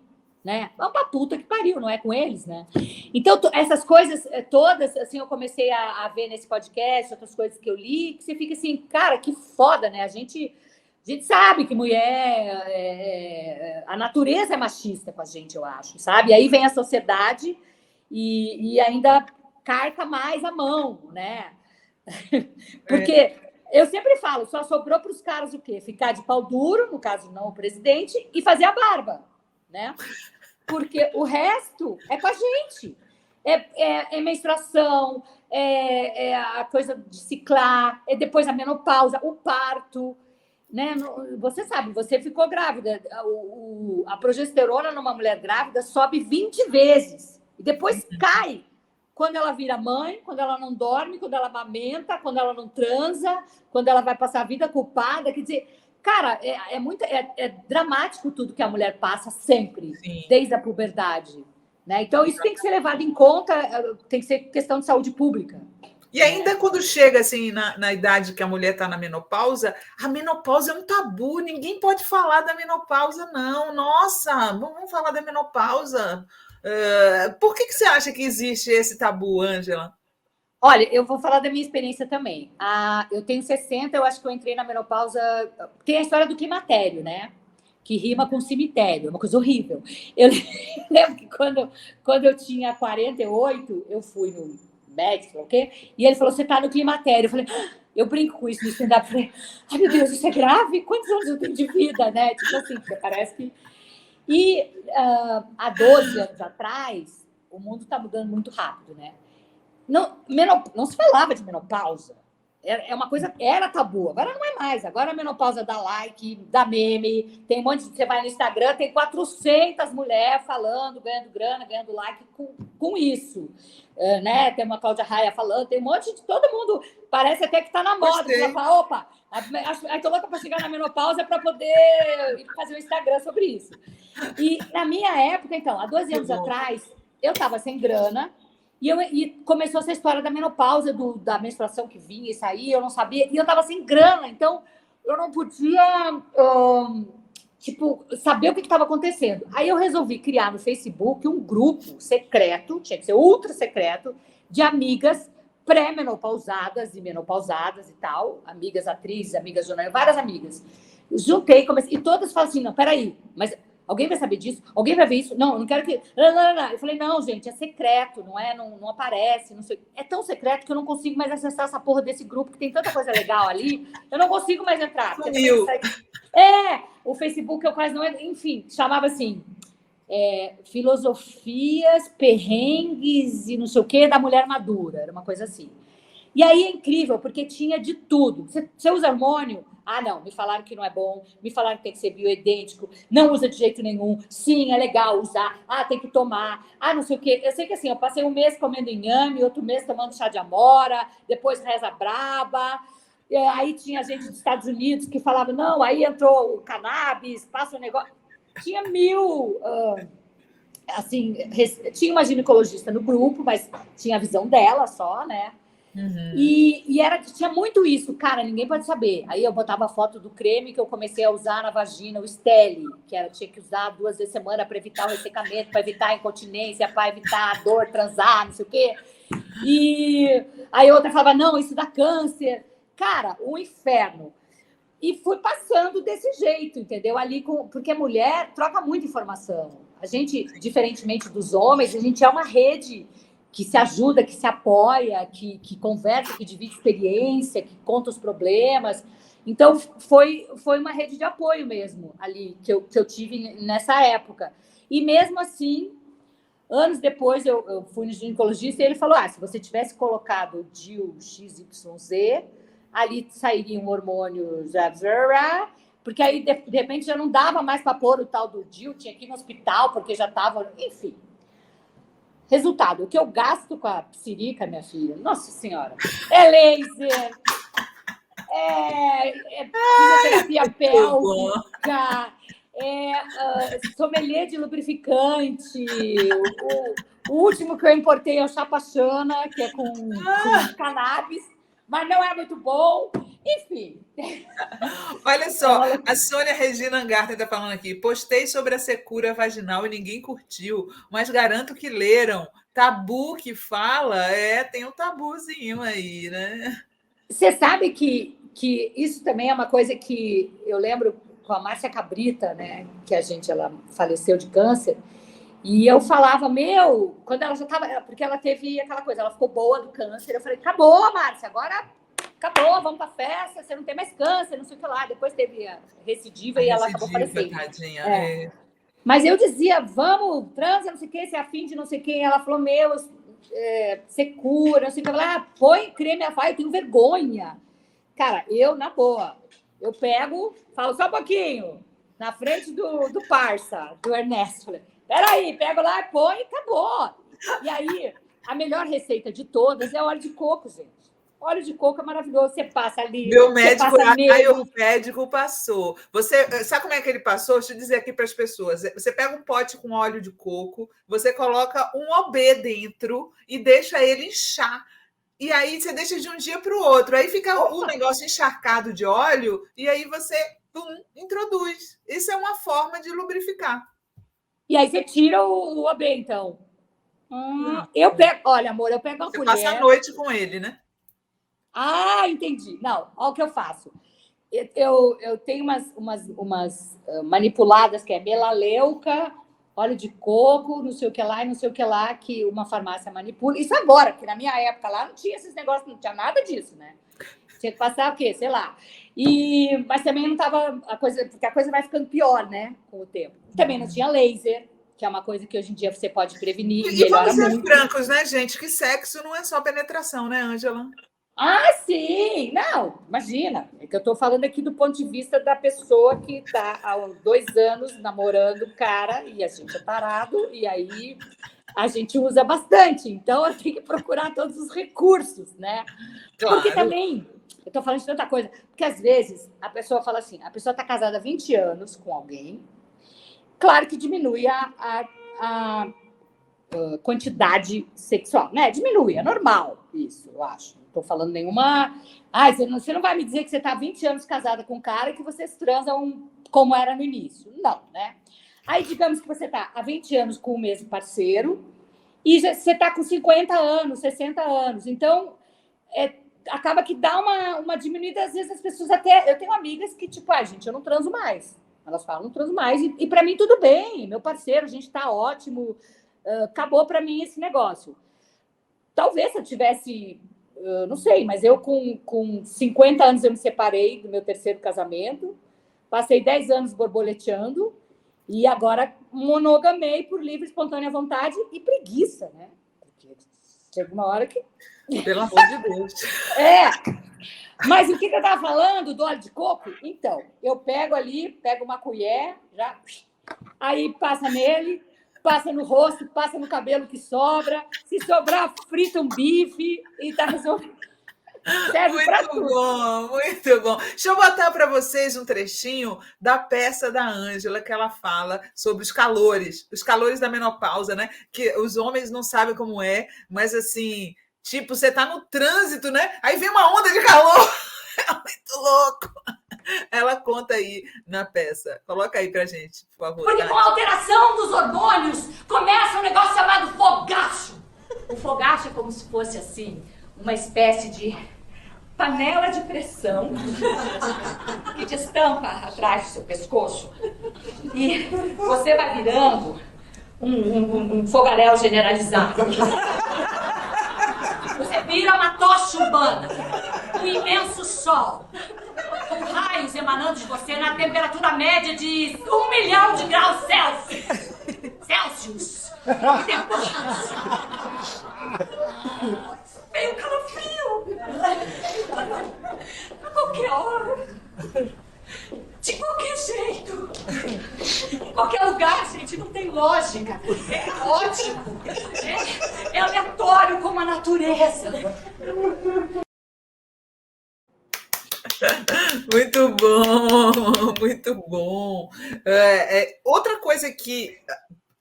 né? Vamos para puta que pariu, não é com eles, né? Então, essas coisas todas, assim, eu comecei a ver nesse podcast, outras coisas que eu li, que você fica assim, cara, que foda, né? A gente sabe que mulher... a natureza é machista com a gente, eu acho, sabe? E aí vem a sociedade e ainda... carca mais a mão, né? Porque eu sempre falo, só sobrou para os caras o quê? Ficar de pau duro, no caso não o presidente, e fazer a barba, né? Porque o resto é com a gente. É menstruação, é a coisa de ciclar, é depois a menopausa, o parto, né? Você sabe, você ficou grávida, a progesterona numa mulher grávida sobe 20 vezes e depois cai. Quando ela vira mãe, quando ela não dorme, quando ela amamenta, quando ela não transa, quando ela vai passar a vida culpada. Quer dizer, cara, é dramático tudo que a mulher passa sempre, desde a puberdade. né? Então, isso tem que ser levado em conta, tem que ser questão de saúde pública. E ainda quando chega assim na idade que a mulher está na menopausa, a menopausa é um tabu, ninguém pode falar da menopausa, não. Nossa, vamos falar da menopausa. Por que você acha que existe esse tabu, Ângela? Olha, eu vou falar da minha experiência também. Eu tenho 60, eu acho que eu entrei na menopausa. Tem a história do climatério, né? Que rima com cemitério, é uma coisa horrível. Eu lembro que quando eu tinha 48, eu fui no médico, o quê? E ele falou: você tá no climatério. Eu falei, eu brinco com isso no stand-up. Eu falei, ai meu Deus, isso é grave? Quantos anos eu tenho de vida, né? Tipo assim, porque parece que. E há 12 anos atrás, o mundo está mudando muito rápido, né? Não se falava de menopausa. É uma coisa, era tabu, agora não é mais. Agora a menopausa dá like, dá meme, tem um monte de. Você vai no Instagram, tem 400 mulheres falando, ganhando grana, ganhando like com isso. Né? Tem uma Cláudia Raia falando, tem um monte de. Todo mundo parece até que está na moda. Ela fala, opa, estou louca para chegar na menopausa para poder fazer um Instagram sobre isso. E na minha época, então, há 12 anos atrás, eu estava sem grana. E começou essa história da menopausa, da menstruação que vinha e saía, eu não sabia, e eu estava sem grana, então eu não podia saber o que estava acontecendo. Aí eu resolvi criar no Facebook um grupo secreto, tinha que ser ultra secreto, de amigas pré-menopausadas e menopausadas e tal, amigas atrizes, amigas jornalistas, várias amigas. Juntei, comecei, e todas falam assim, não, peraí, mas alguém vai saber disso? Alguém vai ver isso? Não, eu não quero que... Não. Eu falei, não, gente, é secreto, não é? Não aparece, não sei. É tão secreto que eu não consigo mais acessar essa porra desse grupo, que tem tanta coisa legal ali, eu não consigo mais entrar. O Facebook eu quase não... Enfim, chamava assim, filosofias, perrengues e não sei o quê da mulher madura, era uma coisa assim. E aí é incrível, porque tinha de tudo. Você usa hormônio? Ah, não, me falaram que não é bom, me falaram que tem que ser bioidêntico, não usa de jeito nenhum. Sim, é legal usar. Ah, tem que tomar. Ah, não sei o quê. Eu sei que assim, eu passei um mês comendo inhame, outro mês tomando chá de amora, depois reza braba. E aí tinha gente dos Estados Unidos que falava, não, aí entrou o cannabis, passa o negócio. Tinha assim, tinha uma ginecologista no grupo, mas tinha a visão dela só, né? Uhum. E tinha muito isso, cara, ninguém pode saber. Aí eu botava a foto do creme que eu comecei a usar na vagina, o Steli, tinha que usar 2 vezes por semana para evitar o ressecamento, para evitar a incontinência, para evitar a dor, transar, não sei o quê. E aí outra falava, não, isso dá câncer. Cara, um inferno. E fui passando desse jeito, entendeu? Ali porque a mulher troca muita informação. A gente, diferentemente dos homens, a gente é uma rede que se ajuda, que se apoia, que conversa, que divide experiência, que conta os problemas. Então, foi uma rede de apoio mesmo ali que eu tive nessa época. E mesmo assim, anos depois, eu fui no ginecologista e ele falou, se você tivesse colocado DIU XYZ, ali sairia um hormônio, porque aí, de repente, já não dava mais para pôr o tal do DIU, tinha que ir no hospital, porque já estava... Enfim. Resultado, o que eu gasto com a psirica, minha filha, nossa senhora, é laser, fisioterapia pélvica, sommelier de lubrificante, o último que eu importei é o Chapachana, que é com cannabis, mas não é muito bom, enfim. Olha só, a Sônia Regina Angarten está falando aqui, postei sobre a secura vaginal e ninguém curtiu, mas garanto que leram. Tabu que fala, tem um tabuzinho aí, né? Você sabe que isso também é uma coisa que eu lembro com a Márcia Cabrita, né? Que ela faleceu de câncer, e eu falava, quando ela já estava, porque ela teve aquela coisa, ela ficou boa do câncer, eu falei, acabou, Márcia, agora acabou, vamos pra festa, você não tem mais câncer, não sei o que lá. Depois teve a recidiva e ela acabou falecendo. Tadinha, Mas eu dizia, vamos, transa, não sei o que, se é afim de não sei quem. Ela falou, você cura, não sei o que. Põe creme, eu tenho vergonha. Cara, na boa, eu pego, falo só um pouquinho, na frente do parça, do Ernesto. Falei, peraí, pego lá, põe e acabou. E aí, a melhor receita de todas é óleo de coco, gente. óleo de coco é maravilhoso. Você passa ali, Meu você médico, passa nele. o médico passou. Você sabe como é que ele passou? Deixa eu dizer aqui para as pessoas. Você pega um pote com óleo de coco, você coloca um OB dentro e deixa ele inchar. E aí você deixa de um dia para o outro. Aí fica o negócio encharcado de óleo e aí você introduz. Isso é uma forma de lubrificar. E aí você tira o OB, então. Eu pego, olha, amor, eu pego uma Você colher. passa a noite com ele, né? Ah, entendi. Não, olha o que eu faço. Eu tenho umas manipuladas que é melaleuca, óleo de coco, não sei o que lá e não sei o que lá, que uma farmácia manipula. Isso agora, porque na minha época lá não tinha esses negócios, não tinha nada disso, né? Tinha que passar o quê? Sei lá. Mas também não estava a coisa, porque a coisa vai ficando pior, né? Com o tempo. Também não tinha laser, que é uma coisa que hoje em dia você pode prevenir. E vamos ser francos, né, gente? Que sexo não é só penetração, né, Ângela? Ah, sim! Não, imagina. É que eu estou falando aqui do ponto de vista da pessoa que está há 2 anos namorando o cara e a gente é tarado, e aí a gente usa bastante. Então, eu tenho que procurar todos os recursos, né? Claro. Porque também, eu estou falando de tanta coisa, porque às vezes a pessoa fala assim, a pessoa está casada há 20 anos com alguém, claro que diminui a quantidade sexual, né? Diminui, é normal isso, eu acho. Não estou falando nenhuma... você não vai me dizer que você está há 20 anos casada com um cara e que vocês transam como era no início. Não, né? Aí, digamos que você está há 20 anos com o mesmo parceiro e você está com 50 anos, 60 anos. Então, acaba que dá uma diminuída. Às vezes, as pessoas até... Eu tenho amigas que, tipo, gente, eu não transo mais. Elas falam, não transo mais. E para mim, tudo bem. Meu parceiro, a gente está ótimo. Acabou para mim esse negócio. Talvez se eu tivesse... não sei, mas eu com 50 anos eu me separei do meu terceiro casamento, passei 10 anos borboleteando e agora monogamei por livre, espontânea vontade e preguiça, né? Porque chega uma hora que... Pelo amor de Deus. Mas o que eu estava falando do óleo de coco? Então, eu pego uma colher, já, aí passa nele, passa no rosto, passa no cabelo que sobra. Se sobrar, frita um bife e tá resolvido. Serve para tudo. Bom, muito bom. Deixa eu botar para vocês um trechinho da peça da Ângela, que ela fala sobre os calores da menopausa, né? Que os homens não sabem como é, mas assim, tipo, você tá no trânsito, né? Aí vem uma onda de calor. É muito louco. Ela conta aí na peça. Coloca aí pra gente, por favor. Porque com a alteração dos hormônios começa um negócio chamado fogacho. O fogacho é como se fosse assim, uma espécie de panela de pressão que te estampa atrás do seu pescoço. E você vai virando um fogaréu generalizado. Você vira uma tocha urbana, um imenso sol, com raios emanando de você na temperatura média de 1 milhão de graus Celsius. E depois vem o calafrio. A qualquer hora. De qualquer jeito. Em qualquer lugar, gente, não tem lógica. É caótico. É aleatório como a natureza. Muito bom, muito bom. Outra coisa que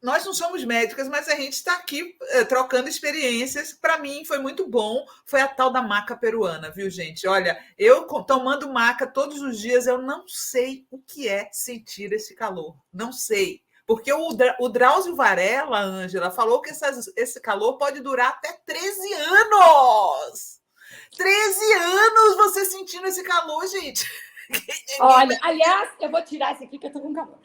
nós não somos médicas, mas a gente está aqui trocando experiências. Para mim foi muito bom, foi a tal da maca peruana, viu, gente? Olha, eu tomando maca todos os dias, eu não sei o que é sentir esse calor, não sei. Porque o Drauzio Varela, Ângela, falou que esse calor pode durar até 13 anos. 13 anos você sentindo esse calor, gente. Olha, aliás, eu vou tirar esse aqui que eu tô com calor.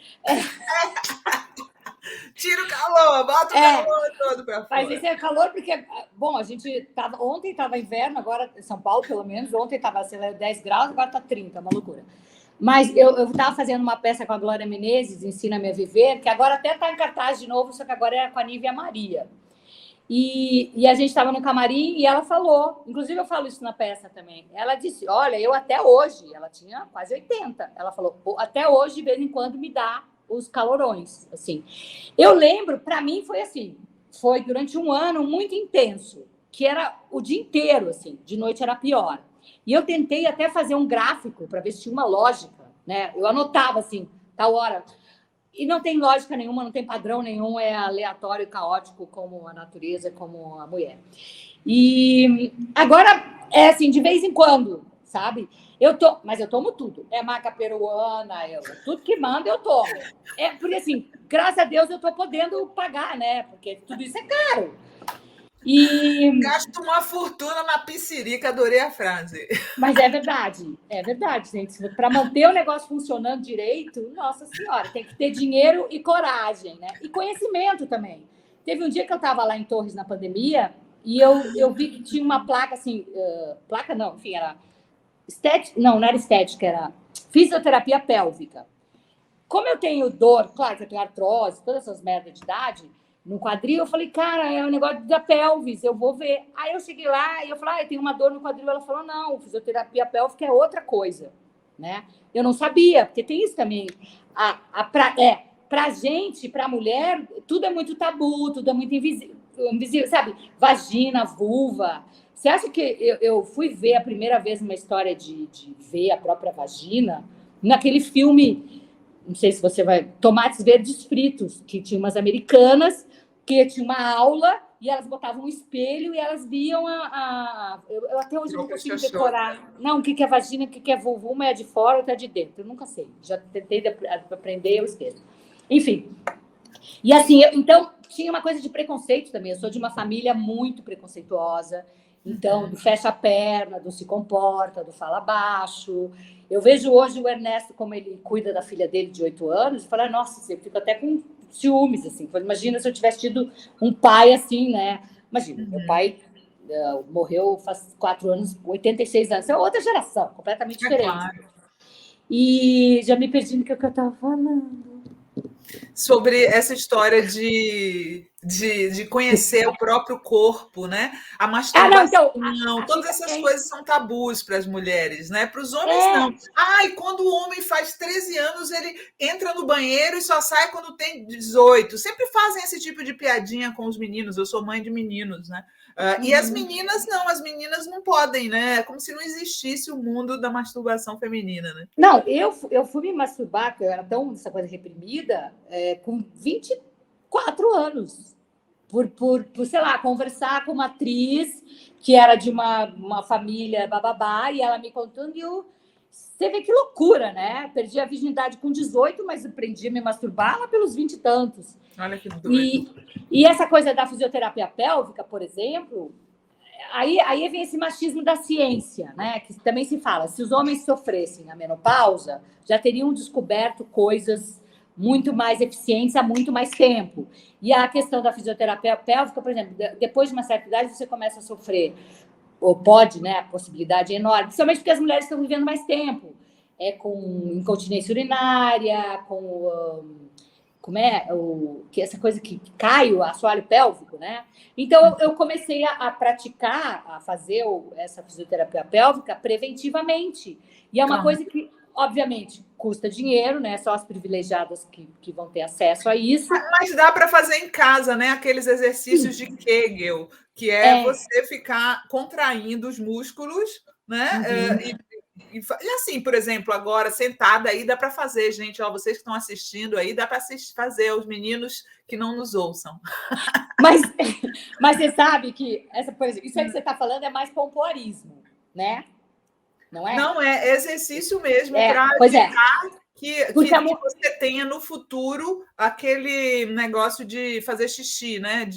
Tira o calor, bota o calor todo para fora. Mas esse é calor porque, bom, a gente tava... Ontem estava inverno, agora em São Paulo, pelo menos. Ontem estava 10 graus, agora está 30, uma loucura. Mas eu estava fazendo uma peça com a Glória Menezes, Ensina-me a Viver, que agora até está em cartaz de novo, só que agora é com a Nívia Maria. E a gente estava no camarim e ela falou, inclusive eu falo isso na peça também, ela disse, olha, eu até hoje, ela tinha quase 80, ela falou, até hoje, de vez em quando, me dá os calorões, assim. Eu lembro, para mim foi assim, foi durante um ano muito intenso, que era o dia inteiro, assim, de noite era pior. E eu tentei até fazer um gráfico para ver se tinha uma lógica, né? Eu anotava assim, tal hora. E não tem lógica nenhuma, não tem padrão nenhum, é aleatório e caótico como a natureza, como a mulher. E agora, é assim, de vez em quando, sabe? Mas eu tomo tudo. É maca peruana, tudo que manda eu tomo. Porque assim, graças a Deus eu estou podendo pagar, né? Porque tudo isso é caro. E... Gasto uma fortuna na piscirica, adorei a frase. Mas é verdade, gente. Para manter o negócio funcionando direito, nossa senhora, tem que ter dinheiro e coragem, né? E conhecimento também. Teve um dia que eu estava lá em Torres na pandemia e eu vi que tinha uma placa assim, placa não, enfim, era estética, não era estética, era fisioterapia pélvica. Como eu tenho dor, claro que eu tenho artrose, todas essas merdas de idade, no quadril, eu falei, cara, é um negócio da pelvis, eu vou ver. Aí eu cheguei lá e eu falei, eu tenho uma dor no quadril. Ela falou, não, fisioterapia pélvica é outra coisa, né? Eu não sabia, porque tem isso também. Pra gente, pra mulher, tudo é muito tabu, tudo é muito invisível, sabe? Vagina, vulva. Você acha que eu fui ver a primeira vez uma história de ver a própria vagina naquele filme, não sei se você vai, Tomates Verdes Fritos, que tinha umas americanas que tinha uma aula e elas botavam um espelho e elas viam eu até hoje não consigo decorar. Não, o que é vagina, o que é vulva, uma é de fora, outra é de dentro. Eu nunca sei. Já tentei aprender, eu esqueço. Enfim. E assim, então, tinha uma coisa de preconceito também. Eu sou de uma família muito preconceituosa. Então, do fecha a perna, do se comporta, do fala baixo. Eu vejo hoje o Ernesto, como ele cuida da filha dele de 8 anos, e falo, nossa, eu fico até com ciúmes, assim. Imagina se eu tivesse tido um pai assim, né? Imagina, meu pai morreu faz 4 anos, 86 anos. É outra geração, completamente diferente. Claro. E já me perdi no que eu estava falando. Sobre essa história de conhecer o próprio corpo, né? A masturbação, todas essas coisas são tabus para as mulheres, né? Para os homens, não. E quando o homem faz 13 anos, ele entra no banheiro e só sai quando tem 18. Sempre fazem esse tipo de piadinha com os meninos. Eu sou mãe de meninos, né? E as meninas não podem, né? É como se não existisse o mundo da masturbação feminina, né? Não, eu fui me masturbar, que eu era tão essa coisa reprimida, com 24 anos. Por, sei lá, conversar com uma atriz que era de uma família bababá, e ela me contando, e você vê que loucura, né? Perdi a virgindade com 18, mas aprendi a me masturbar lá pelos 20 e tantos. Olha que doido. E essa coisa da fisioterapia pélvica, por exemplo, aí vem esse machismo da ciência, né? Que também se fala, se os homens sofressem a menopausa, já teriam descoberto coisas muito mais eficientes há muito mais tempo. E a questão da fisioterapia pélvica, por exemplo, depois de uma certa idade, você começa a sofrer, ou pode, né? A possibilidade é enorme, principalmente porque as mulheres estão vivendo mais tempo. Com incontinência urinária, essa coisa que cai o assoalho pélvico, né? Então, eu comecei a praticar, a fazer essa fisioterapia pélvica preventivamente. E é uma coisa que, obviamente, custa dinheiro, né? Só as privilegiadas que vão ter acesso a isso. Mas dá para fazer em casa, né? Aqueles exercícios de Kegel, que é você ficar contraindo os músculos, né? E assim, por exemplo, agora, sentada aí, dá para fazer, gente. Vocês que estão assistindo aí, dá para fazer os meninos que não nos ouçam. Mas você sabe que isso aí que você está falando é mais pompoarismo, né? Não é? Não, é exercício mesmo para evitar que você tenha no futuro aquele negócio de fazer xixi, né?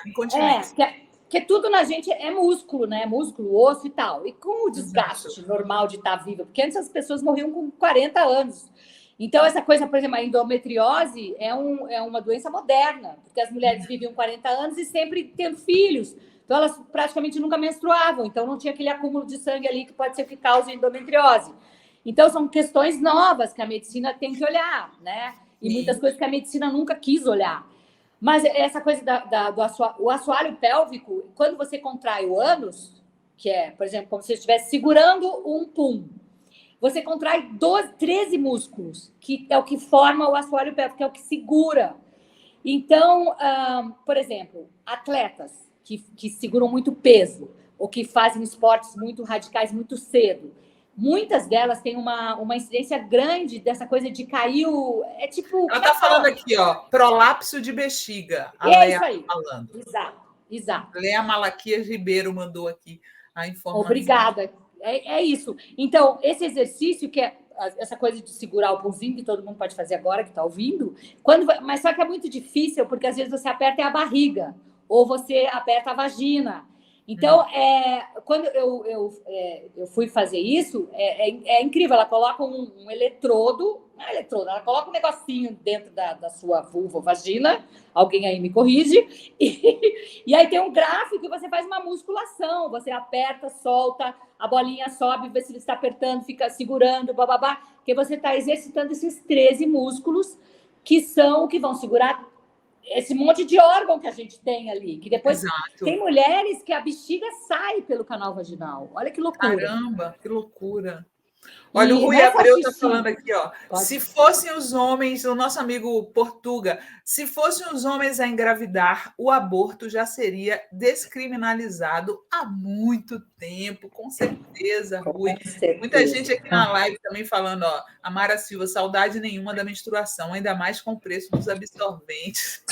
Incontinência. Porque tudo na gente é músculo, né? Músculo, osso e tal. E com o desgaste normal de estar viva, porque antes as pessoas morriam com 40 anos. Então, essa coisa, por exemplo, a endometriose é uma doença moderna, porque as mulheres viviam 40 anos e sempre tendo filhos. Então, elas praticamente nunca menstruavam. Então, não tinha aquele acúmulo de sangue ali que pode ser que cause endometriose. Então, são questões novas que a medicina tem que olhar, né? E muitas coisas que a medicina nunca quis olhar. Mas essa coisa do assoalho pélvico, quando você contrai o ânus, que é, por exemplo, como se você estivesse segurando um pum, você contrai 13 músculos, que é o que forma o assoalho pélvico, que é o que segura. Então, por exemplo, atletas que seguram muito peso ou que fazem esportes muito radicais muito cedo, muitas delas têm uma incidência grande dessa coisa de cair é tipo... Ela está falando aqui, ó, prolapso de bexiga. A É Léa isso aí. falando. Exato. Léa Malaquias Ribeiro mandou aqui a informação. Obrigada. É isso. Então, esse exercício, que é essa coisa de segurar o pulzinho, que todo mundo pode fazer agora, que está ouvindo, mas só que é muito difícil, porque às vezes você aperta a barriga, ou você aperta a vagina. Então, quando eu fui fazer isso, é incrível. Ela coloca um eletrodo, não é eletrodo, ela coloca um negocinho dentro da sua vulva, vagina, alguém aí me corrige, e aí tem um gráfico e você faz uma musculação, você aperta, solta, a bolinha sobe, vê se ele está apertando, fica segurando, bababá, porque você está exercitando esses 13 músculos que vão segurar esse monte de órgão que a gente tem ali, que depois Exato. Tem mulheres que a bexiga sai pelo canal vaginal. Olha que loucura. Caramba, que loucura. Olha, o Rui Abreu está falando aqui, ó. Se fossem os homens, o nosso amigo Portuga, se fossem os homens a engravidar, o aborto já seria descriminalizado há muito tempo, com certeza, Rui. Muita gente aqui na live também falando, ó, a Mara Silva, saudade nenhuma da menstruação, ainda mais com o preço dos absorventes.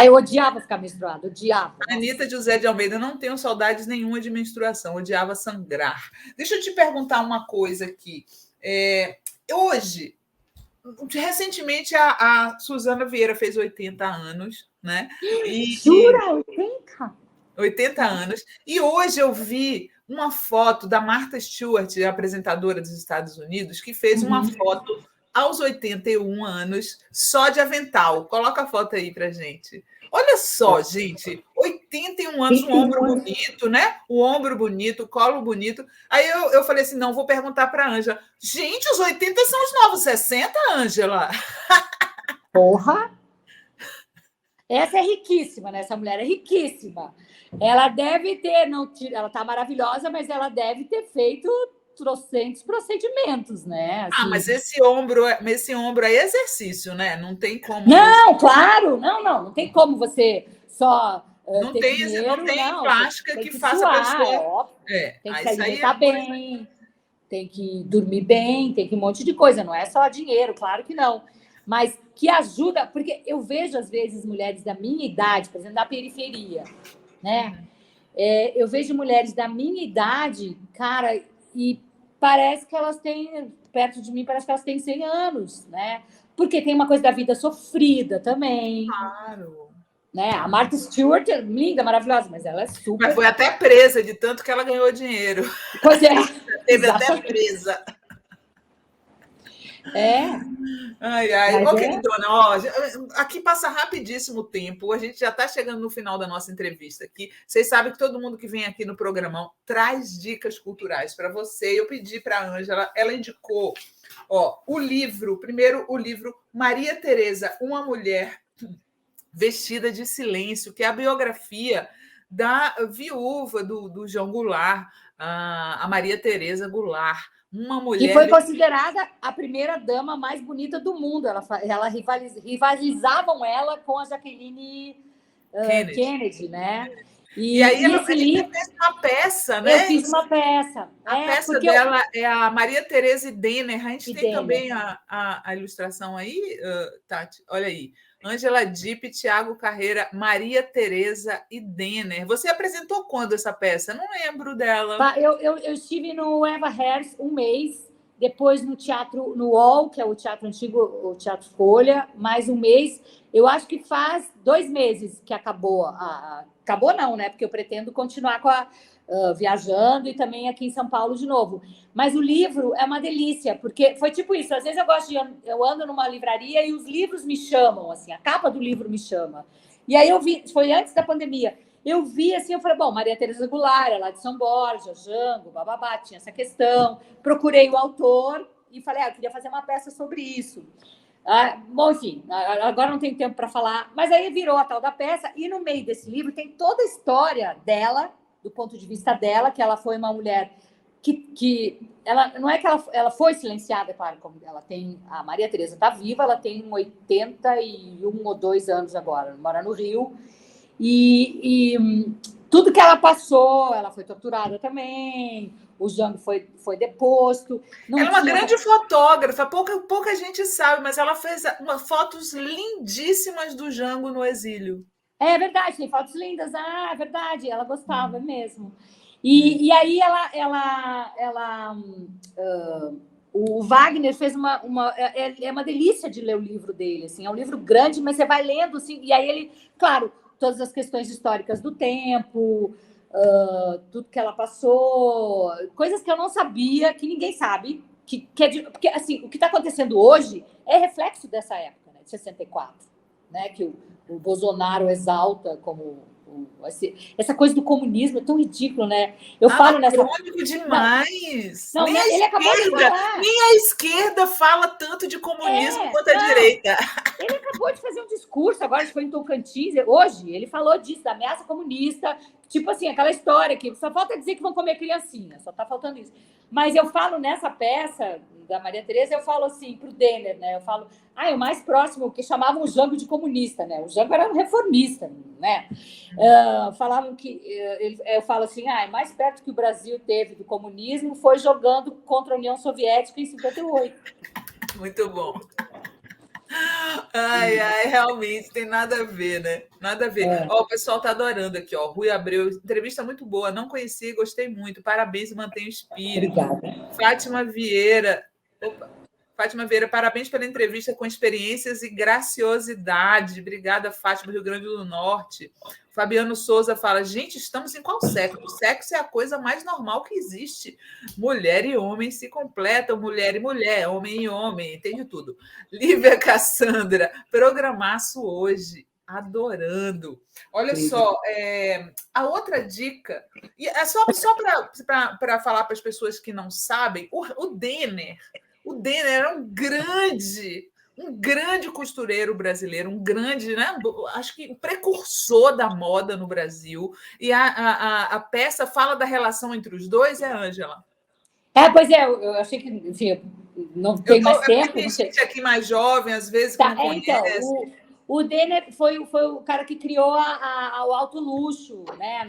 Eu odiava ficar menstruada, odiava. A Anitta José de Almeida, não tenho saudades nenhuma de menstruação, odiava sangrar. Deixa eu te perguntar uma coisa aqui. Hoje, recentemente, a Suzana Vieira fez 80 anos, né? Jura? 80? 80 anos. E hoje eu vi uma foto da Martha Stewart, apresentadora dos Estados Unidos, que fez uma foto aos 81 anos, só de avental. Coloca a foto aí pra gente. Olha só, gente, 81 anos, um ombro bonito, né? O ombro bonito, o colo bonito. Aí eu falei assim, não, vou perguntar para a Ângela. Gente, os 80 são os novos 60, Ângela? Porra! Essa é riquíssima, né? Essa mulher é riquíssima. Ela deve ter, ela tá maravilhosa, mas ela deve ter feito trocentos procedimentos, né? Assim. Mas esse ombro aí é exercício, né? Não tem como. Não, claro, não tem como você só. Não tem plástica que faça a pessoa. Tem que se alimentar bem, tem que dormir bem, tem que um monte de coisa, não é só dinheiro, claro que não. Mas que ajuda, porque eu vejo, às vezes, mulheres da minha idade, por exemplo, da periferia, né? Eu vejo mulheres da minha idade, cara, e parece que elas têm, perto de mim, parece que elas têm 100 anos, né? Porque tem uma coisa da vida sofrida também. Claro. Né? A Martha Stewart é linda, maravilhosa, mas ela é super... Mas foi até presa de tanto que ela ganhou dinheiro. Pois é. Teve até presa. Ai. Ô, queridona, ó, aqui passa rapidíssimo o tempo. A gente já está chegando no final da nossa entrevista aqui. Vocês sabem que todo mundo que vem aqui no programão traz dicas culturais para você. Eu pedi para a Ângela, ela indicou primeiro o livro Maria Teresa, uma mulher vestida de silêncio, que é a biografia da viúva do João Goulart, a Maria Teresa Goulart. Uma mulher que foi considerada a primeira dama mais bonita do mundo. Rivalizavam ela com a Jacqueline Kennedy, né? E aí ela fez uma peça, né? Eu fiz uma peça. A peça dela é a Maria Teresa e Denner. A gente tem também a ilustração aí, Tati. Olha aí. Ângela Dipp, Tiago Carreira, Maria Teresa e Denner. Você apresentou quando essa peça? Não lembro dela. Eu estive no Eva Hers um mês, depois no teatro, no UOL, que é o teatro antigo, o Teatro Folha, mais um mês. Eu acho que faz 2 meses que acabou. Acabou não, né? Porque eu pretendo continuar viajando e também aqui em São Paulo de novo. Mas o livro é uma delícia, porque foi tipo isso. Às vezes eu ando numa livraria e os livros me chamam, assim, a capa do livro me chama. E aí eu vi, foi antes da pandemia, eu vi assim, eu falei, bom, Maria Teresa Goulart, lá de São Borja, Jango, bababá, tinha essa questão. Procurei o autor e falei, eu queria fazer uma peça sobre isso. Bom, enfim, agora não tem tempo para falar, mas aí virou a tal da peça, e no meio desse livro tem toda a história dela, do ponto de vista dela, que ela foi uma mulher que ela não é que ela foi silenciada, claro, como ela tem, a Maria Teresa está viva, ela tem 81 ou 2 anos agora, mora no Rio, e tudo que ela passou, ela foi torturada também, o Jango foi deposto. Ela é uma grande fotógrafa, pouca gente sabe, mas ela fez fotos lindíssimas do Jango no exílio. É verdade, tem fotos lindas, é verdade, ela gostava mesmo. E aí o Wagner fez é uma delícia de ler o livro dele, assim, é um livro grande, mas você vai lendo, assim, e aí ele, claro, todas as questões históricas do tempo, tudo que ela passou, coisas que eu não sabia, que ninguém sabe, porque assim, o que está acontecendo hoje é reflexo dessa época, né, de 64, né, que o Bolsonaro exalta como essa coisa do comunismo é tão ridículo, né? Eu falo nessa. Crônico demais. Não, ele acabou de falar. Nem a esquerda fala tanto de comunismo quanto a direita. Ele acabou de fazer um discurso, agora foi em Tocantins, hoje, ele falou disso, da ameaça comunista, tipo assim, aquela história que só falta dizer que vão comer criancinha, só tá faltando isso. Mas eu falo nessa peça da Maria Teresa, eu falo assim pro Denner, né? Eu falo, o mais próximo, que chamavam o Jango de comunista, né? O Jango era um reformista, né? Falavam que, eu falo assim, mais perto que o Brasil teve do comunismo foi jogando contra a União Soviética em 58. Muito bom. Realmente, tem nada a ver, né? Nada a ver. O pessoal tá adorando aqui, ó. Rui Abreu, entrevista muito boa, não conheci, gostei muito. Parabéns e mantenha o espírito. Obrigada. Fátima Vieira, parabéns pela entrevista com experiências e graciosidade. Obrigada, Fátima, Rio Grande do Norte. Fabiano Souza fala, gente, estamos em qual século? O sexo é a coisa mais normal que existe. Mulher e homem se completam, mulher e mulher, homem e homem, entende tudo. Lívia Cassandra, programaço hoje, adorando. Olha só, a outra dica, e é só para falar para as pessoas que não sabem, o Denner era um grande costureiro brasileiro, um grande, né? Acho que precursor da moda no Brasil. E a peça fala da relação entre os dois, Ângela? Pois é, eu achei que, enfim, não tem mais tempo. Tem gente aqui mais jovem, às vezes, que não conhece. Então, o Denner foi o cara que criou o alto luxo, né?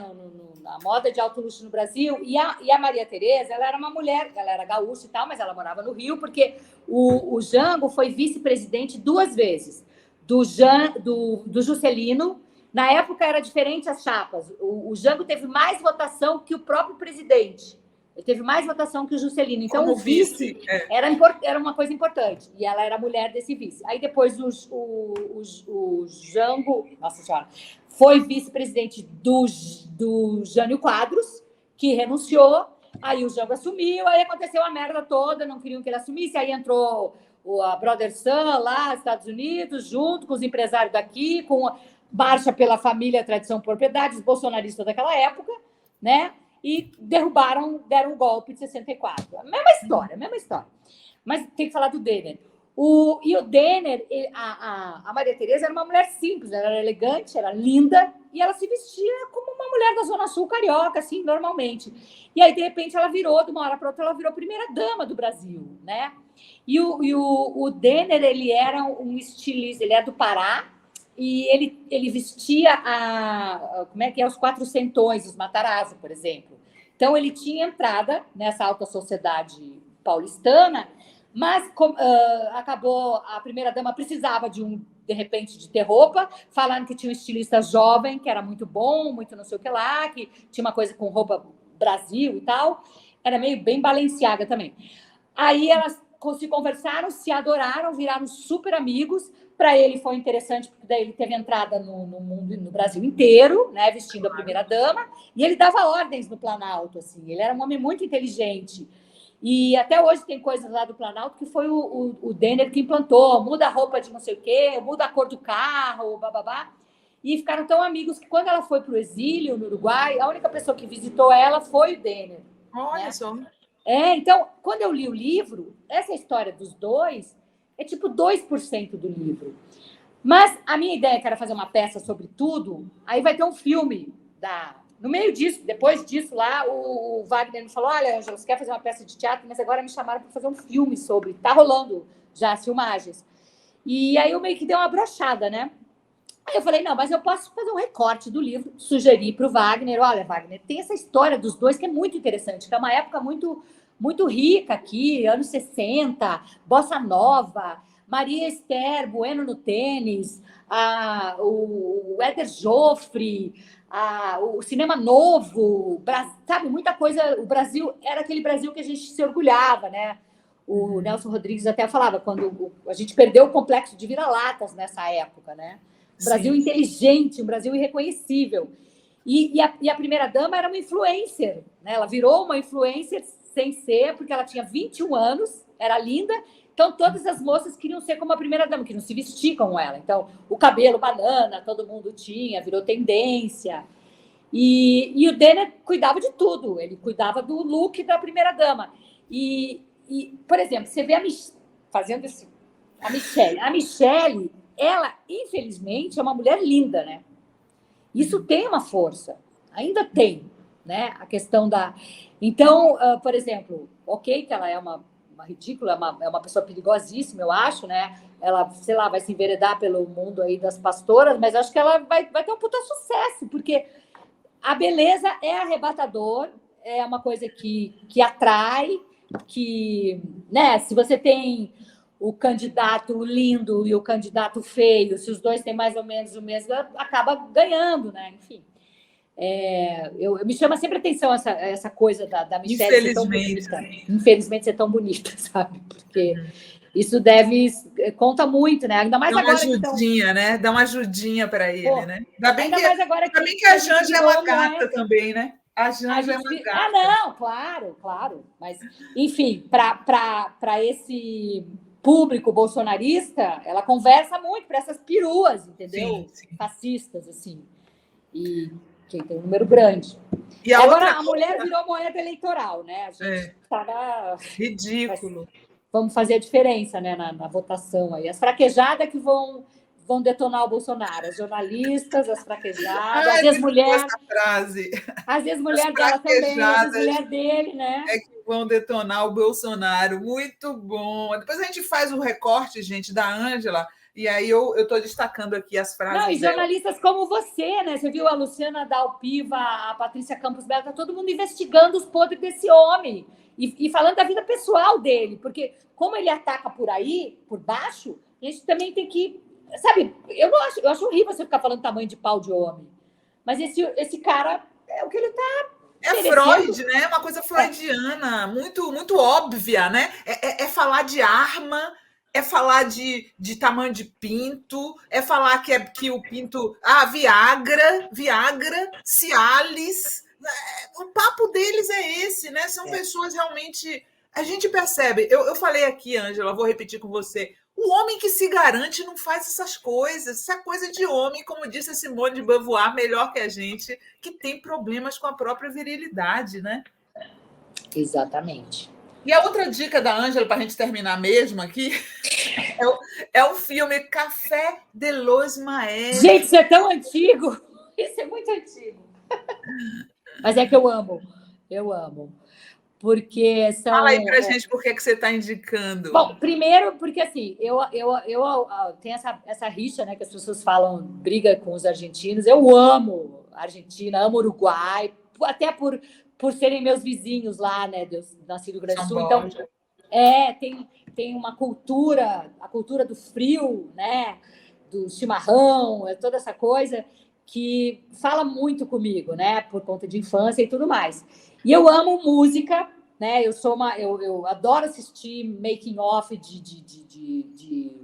A moda de alto luxo no Brasil. E a Maria Teresa, ela era uma mulher, ela era gaúcha e tal, mas ela morava no Rio, porque o Jango foi vice-presidente 2 vezes, do Juscelino. Na época era diferente as chapas. O Jango teve mais votação que o próprio presidente. Ele teve mais votação que o Juscelino. Então, como o vice era uma coisa importante. E ela era mulher desse vice. Aí, depois, o Jango... Nossa Senhora! Foi vice-presidente do Jânio Quadros, que renunciou. Aí, o Jango assumiu. Aí, aconteceu a merda toda. Não queriam que ele assumisse. Aí, entrou a Brother Sun lá, Estados Unidos, junto com os empresários daqui, com a marcha pela família, tradição, propriedade, os bolsonaristas daquela época, né? E deram o golpe de 64. A mesma história. Mas tem que falar do Denner. E o Denner, a Maria Teresa era uma mulher simples, ela era elegante, era linda, e ela se vestia como uma mulher da Zona Sul carioca, assim, normalmente. E aí, de repente, ela virou, de uma hora para outra, ela virou primeira-dama do Brasil, né? E o Denner, ele era um estilista, ele é do Pará, e ele vestia os quatrocentões, os Matarazzo, por exemplo. Então, ele tinha entrada nessa alta sociedade paulistana, mas acabou, a primeira-dama precisava de repente, de ter roupa, falaram que tinha um estilista jovem, que era muito bom, muito não sei o que lá, que tinha uma coisa com roupa Brasil e tal, era meio bem Balenciaga também. Aí elas se conversaram, se adoraram, viraram super amigos. Para ele foi interessante, porque daí ele teve entrada no mundo, no Brasil inteiro, né, vestindo a primeira-dama, e ele dava ordens no Planalto, assim, ele era um homem muito inteligente. E até hoje tem coisas lá do Planalto que foi o Denner que implantou, muda a roupa de não sei o quê, muda a cor do carro, bababá. E ficaram tão amigos que quando ela foi para o exílio no Uruguai, a única pessoa que visitou ela foi o Denner. Olha só. Então, quando eu li o livro, essa história dos dois é tipo 2% do livro. Mas a minha ideia, que era fazer uma peça sobre tudo, aí vai ter um filme no meio disso, depois disso lá, o Wagner me falou, olha, Ângela, você quer fazer uma peça de teatro? Mas agora me chamaram para fazer um filme sobre, tá rolando já as filmagens. E aí eu meio que dei uma brochada, né? Aí eu falei, não, mas eu posso fazer um recorte do livro, sugerir para o Wagner, olha, Wagner, tem essa história dos dois que é muito interessante, que é uma época muito, muito rica aqui, anos 60, Bossa Nova, Maria Esther, Bueno no tênis, o Éder Joffre, o cinema novo, sabe, muita coisa. O Brasil era aquele Brasil que a gente se orgulhava, né? O Nelson Rodrigues até falava, quando a gente perdeu o complexo de vira-latas nessa época, né? Um Brasil inteligente, um Brasil irreconhecível. E a primeira-dama era uma influencer, né? Ela virou uma influencer sem ser, porque ela tinha 21 anos, era linda. Então, todas as moças queriam ser como a primeira-dama, queriam se vestir como ela. Então, o cabelo banana, todo mundo tinha, virou tendência. E o Denner cuidava de tudo. Ele cuidava do look da primeira-dama. E, por exemplo, você vê fazendo isso, a Michelle. A Michelle, ela, infelizmente, é uma mulher linda, né? Isso tem uma força. Ainda tem, né? A questão da... Então, por exemplo, ok que ela é uma ridícula, é uma pessoa perigosíssima, eu acho, né? Ela, sei lá, vai se enveredar pelo mundo aí das pastoras, mas acho que ela vai ter um puta sucesso, porque a beleza é arrebatador, é uma coisa que atrai, que, né? Se você tem o candidato lindo e o candidato feio, se os dois têm mais ou menos o mesmo, acaba ganhando, né? Enfim. Me chama sempre a atenção essa coisa da Michelle ser tão bonita. Infelizmente ser tão bonita, sabe? Porque isso conta muito, né? Ainda mais agora. Dá uma ajudinha, né? Dá uma ajudinha para ele, né? Ainda bem que a Janja é uma gata também, né? A Janja é uma gata. Ah, não, claro. Mas, enfim, para esse público bolsonarista, ela conversa muito para essas peruas, entendeu? Sim. Fascistas, assim. E que tem um número grande. E agora a mulher virou moeda eleitoral, né? A gente estava... Ridículo. Vamos fazer a diferença, né, na votação aí. As fraquejadas que vão detonar o Bolsonaro. As jornalistas, as fraquejadas, as ex-mulheres. As ex-mulheres dela também, as ex-mulheres dele, né? É que vão detonar o Bolsonaro. Muito bom. Depois a gente faz um recorte, gente, da Ângela. E aí eu estou destacando aqui as frases. Não, e jornalistas como você, né? Você viu a Luciana Dalpiva, a Patrícia Campos Bela, tá todo mundo investigando os podres desse homem e falando da vida pessoal dele, porque como ele ataca por aí, por baixo, a gente também tem que, sabe? Eu acho horrível você ficar falando tamanho de pau de homem, mas esse cara é o que ele tá. É Freud, né? Uma coisa freudiana, muito muito óbvia, né? É falar de arma. É falar de tamanho de pinto, é falar que o pinto... Viagra, Cialis. O papo deles é esse, né? São pessoas realmente... A gente percebe... Eu falei aqui, Ângela, vou repetir com você. O homem que se garante não faz essas coisas. Isso é coisa de homem, como disse a Simone de Beauvoir, melhor que a gente, que tem problemas com a própria virilidade, né? Exatamente. E a outra dica da Ângela, para a gente terminar mesmo aqui, é o filme Café de los Maestros. Gente, isso é tão antigo. Isso é muito antigo. Mas é que eu amo. Porque são... Fala aí para a gente por que você está indicando. Bom, primeiro, porque assim, eu tenho essa rixa, né, que as pessoas falam, briga com os argentinos. Eu amo a Argentina, amo o Uruguai, até por serem meus vizinhos lá, né? Eu nasci no Rio Grande do Sul, então tem uma cultura, a cultura do frio, né? Do chimarrão, toda essa coisa que fala muito comigo, né? Por conta de infância e tudo mais. E eu amo música, né? Eu adoro assistir making of de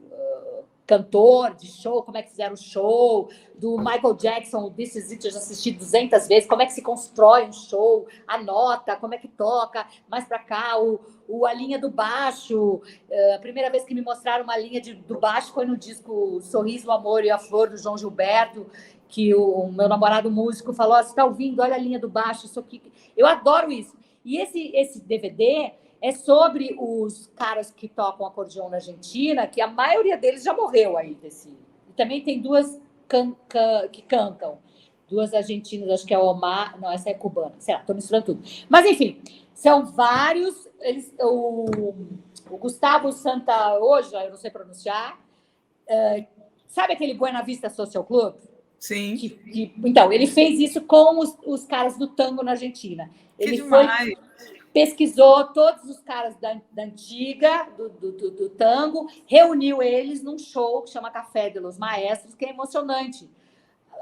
cantor, de show, como é que fizeram o show, do Michael Jackson, This Is It, eu já assisti 200 vezes, como é que se constrói um show, a nota, como é que toca, mais para cá, a linha do baixo, a primeira vez que me mostraram uma linha do baixo foi no disco Sorriso, o Amor e a Flor, do João Gilberto, que o meu namorado músico falou, você está ouvindo, olha a linha do baixo, isso aqui. Eu adoro isso. E esse DVD... é sobre os caras que tocam acordeon na Argentina, que a maioria deles já morreu aí. E também tem duas que cantam. duas argentinas, acho que é Omar, não, essa é cubana, sei lá, estou misturando tudo. Mas, enfim, são vários, o Gustavo Santaolalla, eu não sei pronunciar, sabe aquele Buena Vista Social Club? Sim. Então, ele fez isso com os caras do tango na Argentina. Ele pesquisou todos os caras da antiga, do tango, reuniu eles num show que chama Café de los Maestros, que é emocionante.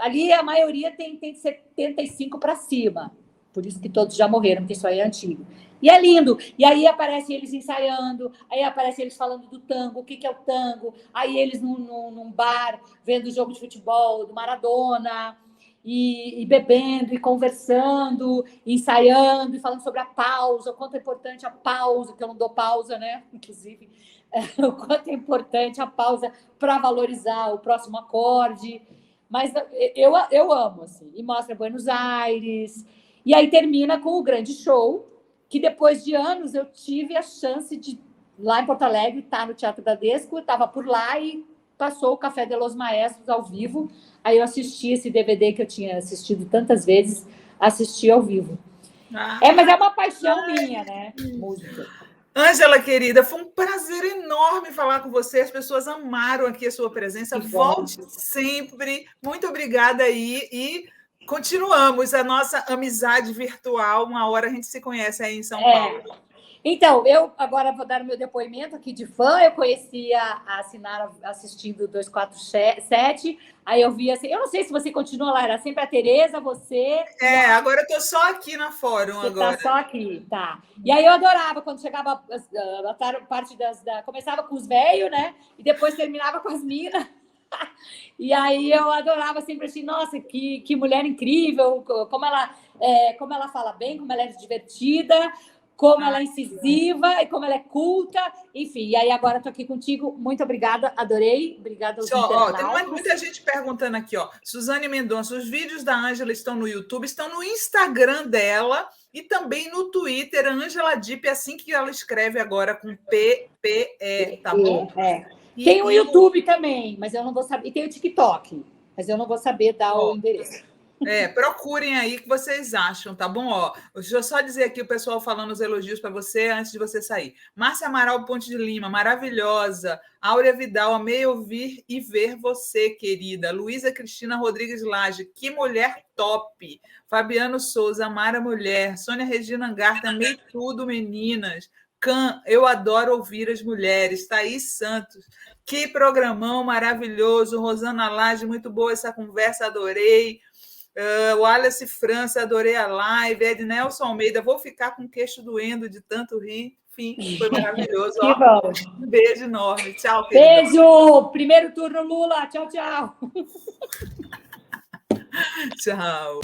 Ali a maioria tem 75 para cima, por isso que todos já morreram, porque isso aí é antigo. E é lindo. E aí aparecem eles ensaiando, aí aparecem eles falando do tango, o que é o tango, aí eles num bar vendo o jogo de futebol do Maradona, e bebendo, e conversando, e ensaiando, e falando sobre a pausa, o quanto é importante a pausa, que eu não dou pausa, né? Inclusive, o quanto é importante a pausa para valorizar o próximo acorde. Mas eu amo, assim. E mostra Buenos Aires. E aí termina com o grande show, que depois de anos eu tive a chance de, lá em Porto Alegre, estar no Teatro Bradesco, estava por lá e passou o Café de los Maestros ao vivo. Aí eu assisti esse DVD que eu tinha assistido tantas vezes, assisti ao vivo. Mas é uma paixão minha, né? Música. Ângela, querida, foi um prazer enorme falar com você. As pessoas amaram aqui a sua presença. Volte sempre. Muito obrigada aí. E continuamos a nossa amizade virtual. Uma hora a gente se conhece aí em São Paulo. Então, eu agora vou dar o meu depoimento aqui de fã. Eu conheci a Sinara assistindo 247. Aí eu vi assim, eu não sei se você continua lá, era sempre a Tereza, você. Agora eu estou só aqui na Fórum. Você está só aqui, tá. E aí eu adorava quando chegava a parte começava com os velhos, né? E depois terminava com as minas. E aí eu adorava sempre assim, nossa, que mulher incrível, como ela fala bem, como ela é divertida, como ela é incisiva e como ela é culta, enfim. E aí agora estou aqui contigo, muito obrigada, adorei, obrigada aos internautas. Tem muita gente perguntando aqui, ó. Suzane Mendonça, os vídeos da Ângela estão no YouTube, estão no Instagram dela e também no Twitter, Ângela Dipp, assim que ela escreve agora com PPE, tá bom? Tem o YouTube também, mas eu não vou saber. E tem o TikTok, mas eu não vou saber dar o endereço. Procurem aí o que vocês acham, tá bom? Deixa eu só dizer aqui o pessoal falando os elogios para você antes de você sair. Márcia Amaral Ponte de Lima, maravilhosa. Áurea Vidal, amei ouvir e ver você, querida. Luísa Cristina Rodrigues Lage, que mulher top. Fabiano Souza, Mara Mulher. Sônia Regina Angarta, amei tudo, meninas. Eu adoro ouvir as mulheres. Thaís Santos, que programão maravilhoso. Rosana Lage, muito boa essa conversa, adorei. Wallace França, adorei a live. Ednelson Almeida, vou ficar com o queixo doendo de tanto rir. Enfim, foi maravilhoso. Que bom. Um beijo enorme. Tchau, querida. Beijo! Primeiro turno, Lula. Tchau, tchau. Tchau.